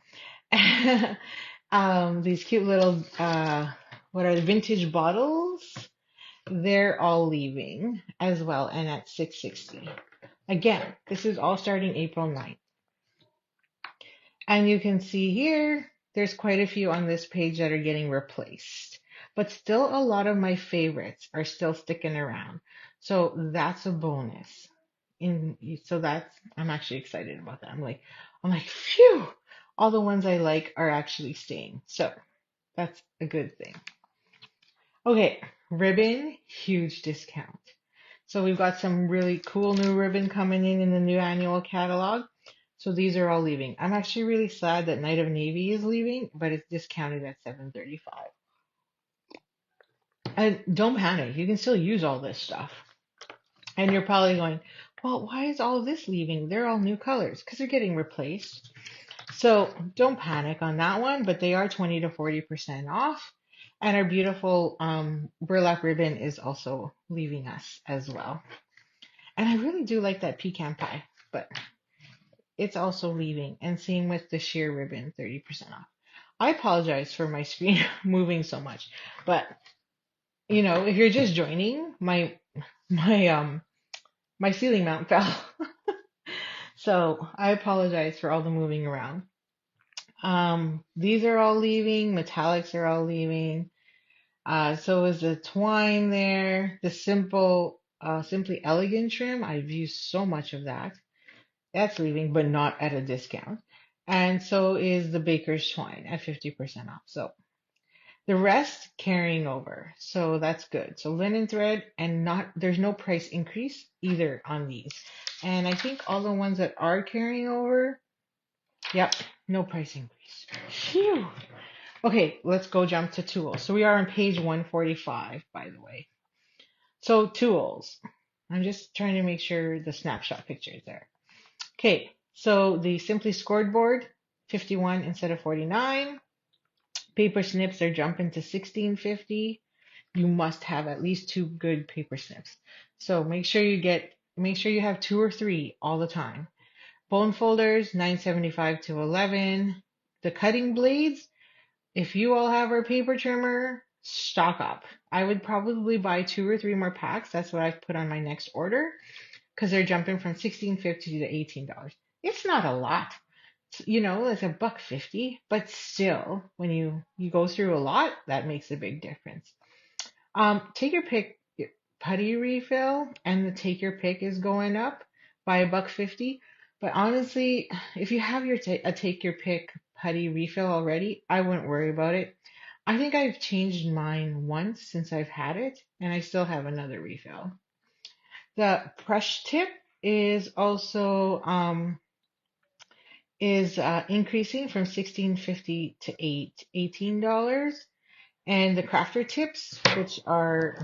These cute little, what are the vintage bottles? They're all leaving as well and at $6.60. Again, this is all starting April 9th. And you can see here, there's quite a few on this page that are getting replaced. But still a lot of my favorites are still sticking around. So that's a bonus. I'm actually excited about that. I'm like, phew, all the ones I like are actually staying. So that's a good thing. Okay, ribbon, huge discount. So we've got some really cool new ribbon coming in the new annual catalog. So these are all leaving. I'm actually really sad that Night of Navy is leaving, but it's discounted at $7.35. And don't panic, you can still use all this stuff. And you're probably going, well, why is all of this leaving? They're all new colors because they're getting replaced. So don't panic on that one, but they are 20 to 40% off. And our beautiful burlap ribbon is also leaving us as well. And I really do like that pecan pie, but it's also leaving. And same with the sheer ribbon, 30% off. I apologize for my screen moving so much, but if you're just joining, my ceiling mount fell. So I apologize for all the moving around. These are all leaving. Metallics are all leaving. So is the twine there. The simply elegant trim. I've used so much of that. That's leaving, but not at a discount. And so is the baker's twine at 50% off. So the rest carrying over. So that's good. So linen thread and there's no price increase either on these. And I think all the ones that are carrying over, yep, no price increase. Phew. Okay, let's go jump to tools. So we are on page 145, by the way. So tools. I'm just trying to make sure the snapshot picture is there. Okay, so the Simply Scored board, 51 instead of 49. Paper snips are jumping to 16.50. You must have at least 2 good paper snips. So make sure you have 2 or 3 all the time. Bone folders, 9.75 to 11. The cutting blades, if you all have our paper trimmer, stock up. I would probably buy 2 or 3 more packs. That's what I've put on my next order because they're jumping from $16.50 to $18. It's not a lot. It's $1.50, but still, when you go through a lot, that makes a big difference. Take your pick putty refill, and the take your pick is going up by $1.50. But honestly, if you have a take your pick putty refill already, I wouldn't worry about it. I think I've changed mine once since I've had it, and I still have another refill. The brush tip is also increasing from $16.50 to $18. And the crafter tips, which are,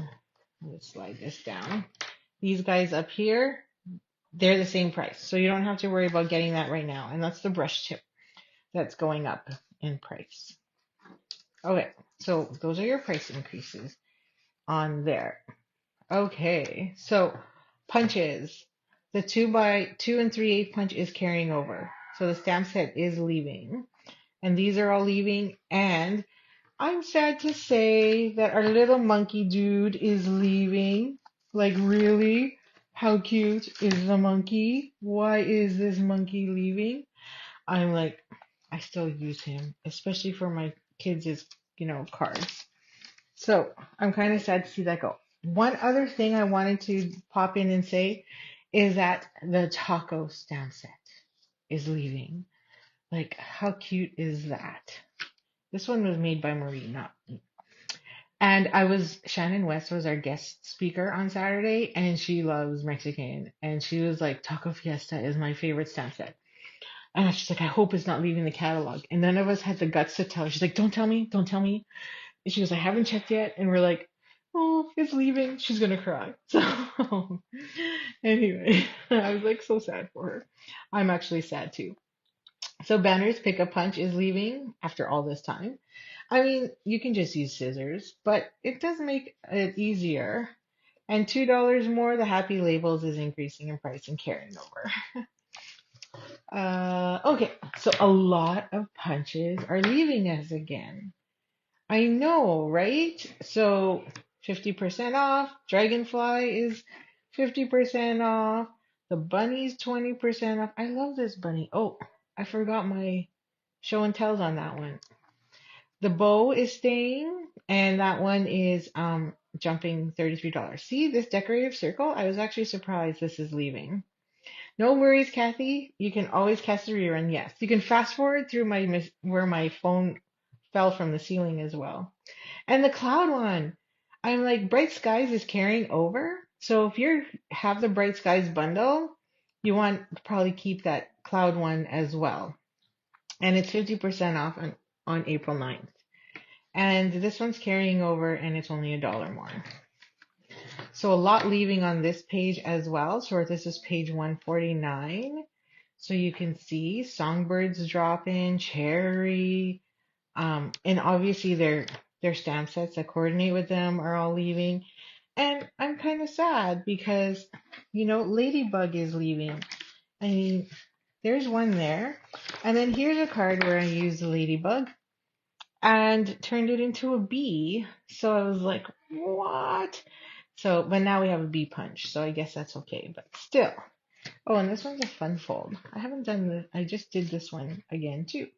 let's slide this down. These guys up here, they're the same price. So you don't have to worry about getting that right now. And that's the brush tip that's going up in price. Okay, so those are your price increases on there. Okay, so punches. The 2x2 and 3/8 punch is carrying over. So the stamp set is leaving. And these are all leaving. And I'm sad to say that our little monkey dude is leaving. Like, really? How cute is the monkey? Why is this monkey leaving? I'm like, I still use him, especially for my kids' cards. So I'm kind of sad to see that go. One other thing I wanted to pop in and say is that the taco stamp set is leaving. Like, how cute is that? This one was made by Marie, not me. And Shannon West was our guest speaker on Saturday, and she loves Mexican. And she was like, Taco Fiesta is my favorite stamp set. And she's like, I hope it's not leaving the catalog. And none of us had the guts to tell her. She's like, don't tell me. And she goes, I haven't checked yet. And we're like, oh, it's leaving. She's going to cry. So anyway, I was like so sad for her. I'm actually sad too. So Banner's Pick-a Punch is leaving after all this time. I mean, you can just use scissors, but it does make it easier. And $2 more, the Happy Labels is increasing in price and carrying over. Okay, so a lot of punches are leaving us again. I know, right? So 50% off. Dragonfly is 50% off. The bunny's 20% off. I love this bunny. Oh, I forgot my show and tells on that one. The bow is staying, and that one is jumping $33. See this decorative circle? I was actually surprised this is leaving. No worries, Kathy. You can always catch the rerun. Yes, you can fast forward through where my phone fell from the ceiling as well. And the cloud one, I'm like, Bright Skies is carrying over. So if you have the Bright Skies bundle, you want to probably keep that cloud one as well. And it's 50% off on April 9th. And this one's carrying over, and it's only $1 more. So a lot leaving on this page as well. So this is page 149. So you can see Songbirds drop in, Cherry, and obviously their stamp sets that coordinate with them are all leaving. And I'm kind of sad because, Ladybug is leaving. I mean, there's one there. And then here's a card where I used the Ladybug and turned it into a bee. So I was like, what? So, but now we have a bee punch. So I guess that's okay. But still, Oh, and this one's a fun fold. I haven't done this. I just did this one again too.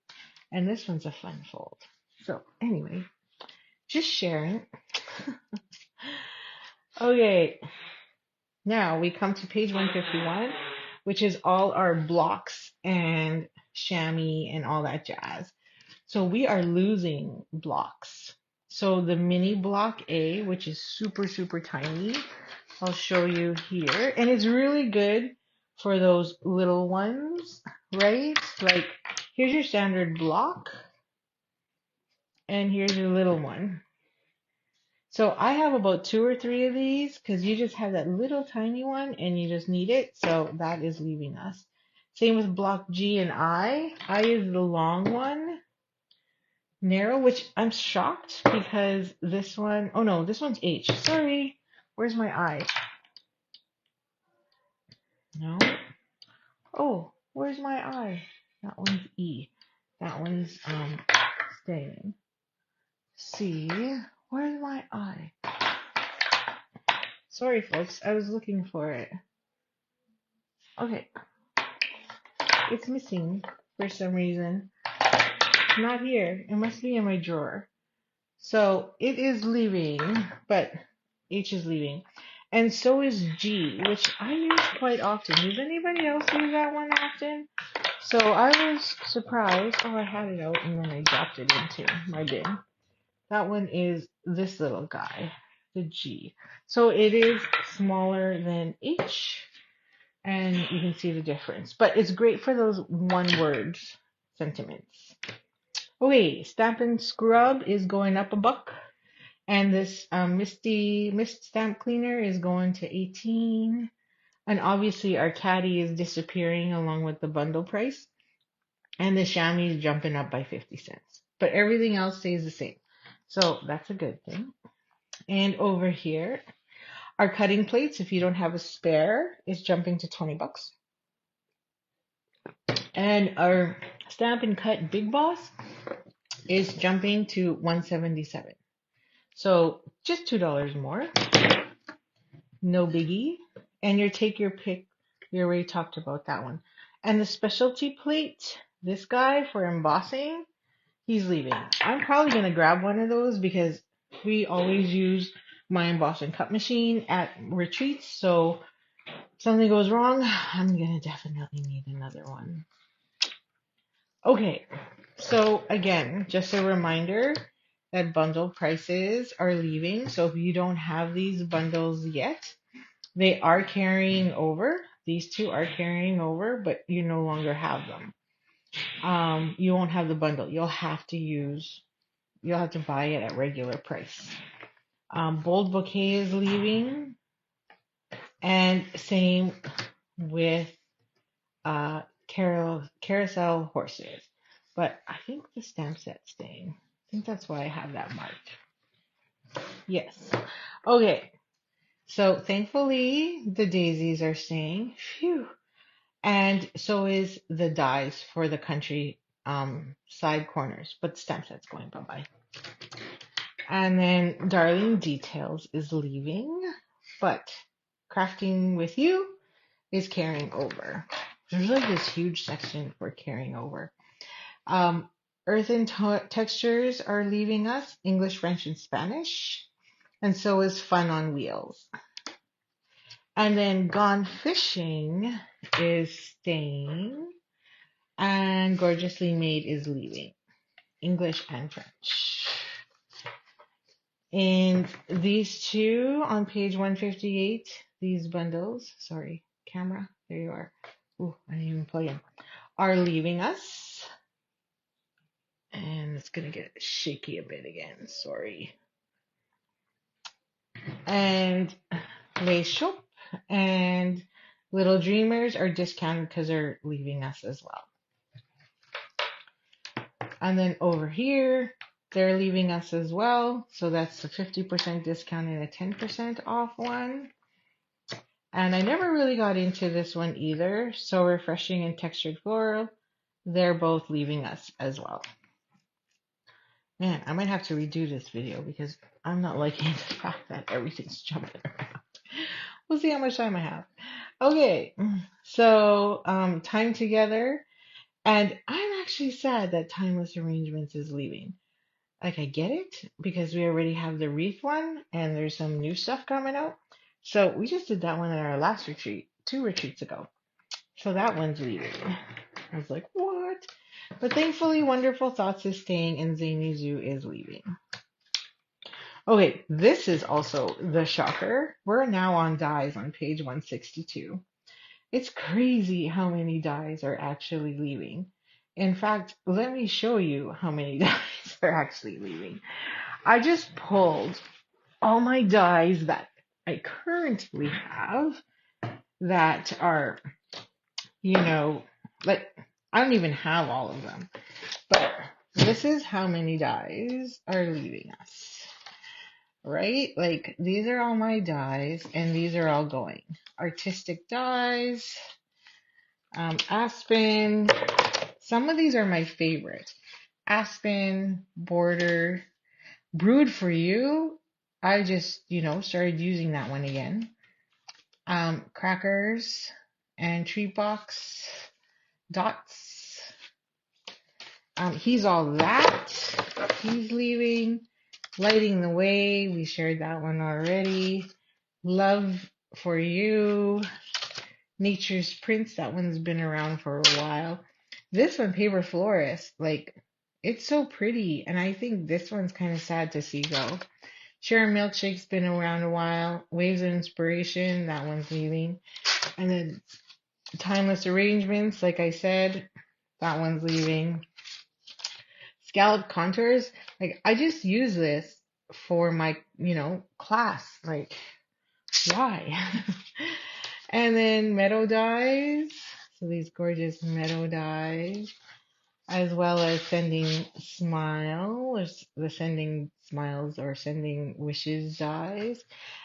And this one's a fun fold. So anyway, just sharing. Okay, now we come to page 151, which is all our blocks and chamois and all that jazz. So we are losing blocks. So the mini block A, which is super, super tiny, I'll show you here. And it's really good for those little ones, right? Like, here's your standard block, and here's your little one. So I have about 2 or 3 of these because you just have that little tiny one and you just need it. So that is leaving us. Same with block G and I. I is the long one. Narrow, which I'm shocked because this one, oh no, this one's H. Sorry. Where's my I? No. Oh, where's my I? That one's E. That one's staying. C. Where's my I? Sorry, folks. I was looking for it. Okay. It's missing for some reason. Not here. It must be in my drawer. So it is leaving, but H is leaving. And so is G, which I use quite often. Does anybody else use that one often? So I was surprised. Oh, I had it out and then I dropped it into my bin. That one is this little guy, the G. So it is smaller than H, and you can see the difference. But it's great for those one-word sentiments. Okay, Stampin' Scrub is going up $1. And this Misty Mist Stamp Cleaner is going to 18. And obviously our caddy is disappearing along with the bundle price. And the chamois is jumping up by 50 cents. But everything else stays the same. So that's a good thing. And over here, our cutting plates, if you don't have a spare, is jumping to $20. And our Stampin' Cut Big Boss is jumping to $177. So just $2 more. No biggie. And your take your pick. We already talked about that one. And the specialty plate, this guy for embossing, he's leaving. I'm probably going to grab one of those because we always use my emboss and cut machine at retreats. So if something goes wrong, I'm going to definitely need another one. Okay. So again, just a reminder that bundle prices are leaving. So if you don't have these bundles yet, they are carrying over. These two are carrying over, but you no longer have them. You won't have the bundle. You'll have to buy it at regular price. Bold Bouquet is leaving. And same with Carousel Horses. But I think the stamp set's staying. I think that's why I have that marked. Yes. Okay. So thankfully the daisies are staying. Phew. And so is the dies for the country side corners. But the stamp set's going bye-bye. And then Darling Details is leaving. But Crafting with You is carrying over. There's like this huge section for carrying over. Earth and Textures are leaving us, English, French, and Spanish. And so is Fun on Wheels. And then Gone Fishing is staying. And Gorgeously Made is leaving, English and French. And these two on page 158, these bundles, sorry, camera, there you are. Ooh, I didn't even plug in. Are leaving us. And it's going to get shaky a bit again. Sorry. And Les Shop and Little Dreamers are discounted because they're leaving us as well. And then over here, they're leaving us as well. So that's a 50% discount and a 10% off one. And I never really got into this one either. So Refreshing and Textured Floral, they're both leaving us as well. Man, I might have to redo this video because I'm not liking the fact that everything's jumping around. We'll see how much time I have. Okay, so time together, and I'm actually sad that Timeless Arrangements is leaving. Like, I get it because we already have the wreath one, and there's some new stuff coming out. So we just did that one at our last retreat, 2 retreats ago. So that one's leaving. I was like, what? But thankfully, Wonderful Thoughts is staying, and Zany Zoo is leaving. Okay, this is also the shocker. We're now on dies on page 162. It's crazy how many dies are actually leaving. In fact, let me show you how many dies are actually leaving. I just pulled all my dies that I currently have that are, like, I don't even have all of them. But this is how many dies are leaving us. Right? Like, these are all my dies, and these are all going. Artistic dies, Aspen. Some of these are my favorite. Aspen, Border, Brood for You. I just, started using that one again. Crackers and Tree Box, Dots. He's all that. He's leaving. Lighting the Way, we shared that one already. Love for You. Nature's Prince, that one's been around for a while. This one, Paper Florist, like, it's so pretty, and I think this one's kind of sad to see go. Share Milkshake's been around a while. Waves of Inspiration, that one's leaving. And then Timeless Arrangements, like I said, that one's leaving. Scallop Contours, like, I just use this for my, class. Like, why? And then Meadow Dyes, so these gorgeous Meadow Dyes, as well as Sending Smile, or the Sending Smiles or Sending Wishes dies.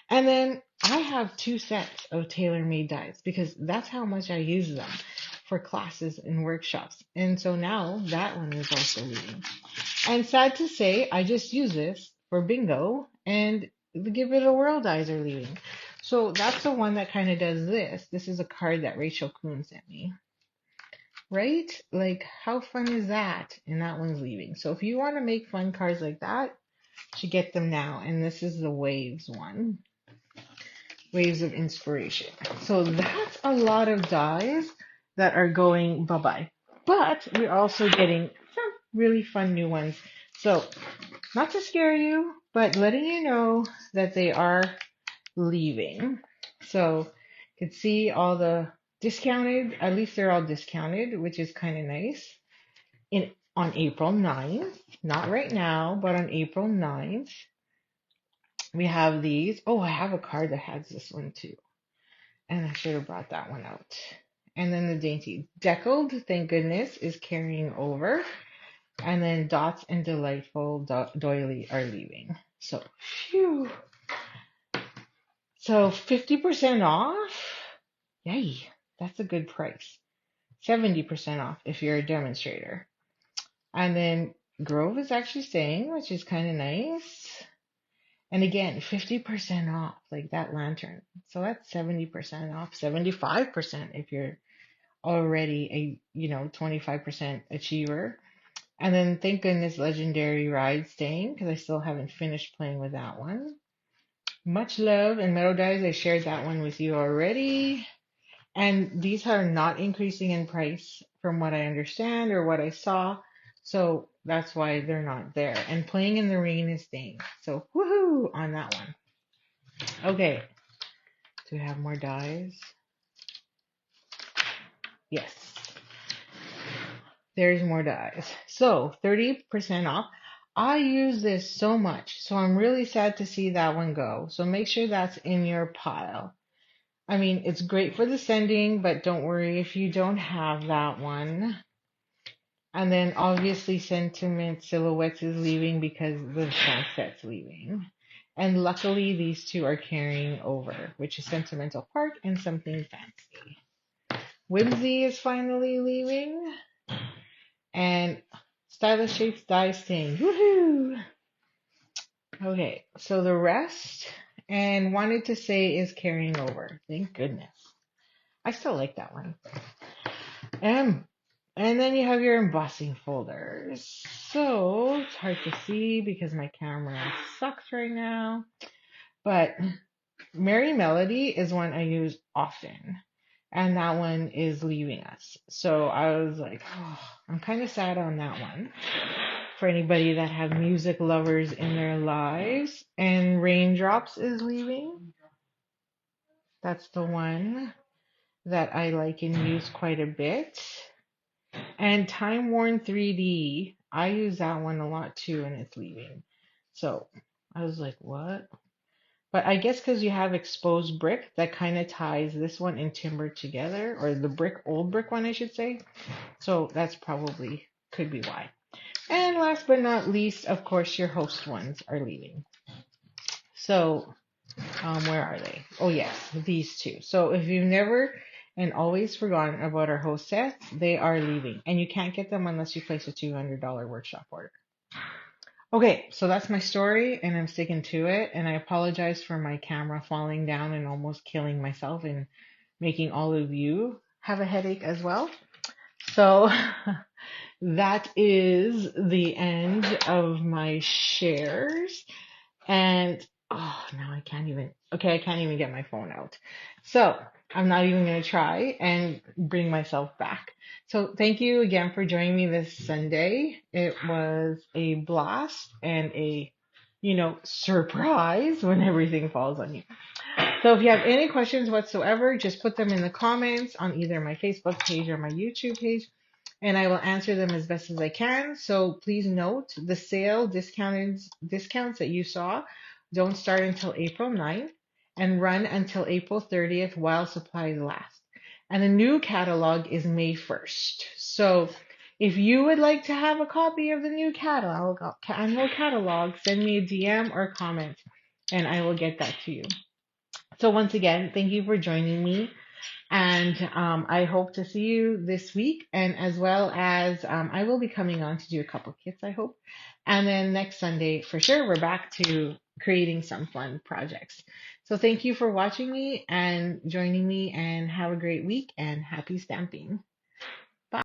And then I have 2 sets of tailor-made dies because that's how much I use them for classes and workshops. And so now that one is also leaving. And sad to say, I just use this for bingo, and the Give It a Whirl dies are leaving. So that's the one that kind of does this. This is a card that Rachel Kuhn sent me. Right? Like, how fun is that? And that one's leaving. So if you want to make fun cards like that, you should get them now. And this is the Waves one. Waves of Inspiration. So that's a lot of dies that are going bye-bye. But we're also getting some really fun new ones. So, not to scare you, but letting you know that they are leaving. So, you can see all the discounted, at least they're all discounted, which is kind of nice. On April 9th, not right now, but on April 9th, we have these. Oh, I have a card that has this one too. And I should have brought that one out. And then the Dainty Deckled, thank goodness, is carrying over. And then Dots and Delightful Doily are leaving. So, phew. So 50% off? Yay, that's a good price. 70% off if you're a demonstrator. And then Grove is actually staying, which is kind of nice. And again, 50% off, like that lantern. So that's 70% off, 75% if you're already a, 25% achiever. And then thank goodness Legendary Ride staying because I still haven't finished playing with that one. Much love and Meadow Dies. I shared that one with you already. And these are not increasing in price from what I understand or what I saw. So that's why they're not there. And Playing in the Rain is staying. So woohoo on that one. Okay. Do we have more dies? Yes. There's more dies. So 30% off. I use this so much. So I'm really sad to see that one go. So make sure that's in your pile. I mean, it's great for the sending, but don't worry if you don't have that one. And then obviously Sentiment Silhouettes is leaving because the Sunset's leaving. And luckily these two are carrying over, which is Sentimental Park and Something Fancy. Whimsy is finally leaving. And Stylish Shapes Die staying. Woohoo! Okay, so the rest and wanted to say is carrying over. Thank goodness. I still like that one. And then you have your embossing folders. So it's hard to see because my camera sucks right now. But Merry Melody is one I use often. And that one is leaving us. So I was like, oh, I'm kind of sad on that one. For anybody that have music lovers in their lives. And Raindrops is leaving. That's the one that I like and use quite a bit. And Time Worn 3D, I use that one a lot too, and it's leaving. So I was like, what? But I guess because you have exposed brick, that kind of ties this one and timber together, or the brick, old brick one, I should say. So that's probably could be why. And last but not least, of course, your host ones are leaving. So where are they? Oh, yes, these two. So if you've never and always forgotten about our host sets, they are leaving. And you can't get them unless you place a $200 workshop order. Okay, so that's my story, and I'm sticking to it. And I apologize for my camera falling down and almost killing myself and making all of you have a headache as well. So that is the end of my shares. And oh, now I can't even get my phone out. So I'm not even going to try and bring myself back. So thank you again for joining me this Sunday. It was a blast and a, surprise when everything falls on you. So if you have any questions whatsoever, just put them in the comments on either my Facebook page or my YouTube page, and I will answer them as best as I can. So please note the sale discounts that you saw don't start until April 9th and run until April 30th while supplies last. And the new catalog is May 1st. So if you would like to have a copy of the new annual catalog, send me a DM or comment and I will get that to you. So once again, thank you for joining me. And I hope to see you this week. And as well as I will be coming on to do a couple kits, I hope. And then next Sunday, for sure, we're back to creating some fun projects. So thank you for watching me and joining me, and have a great week and happy stamping.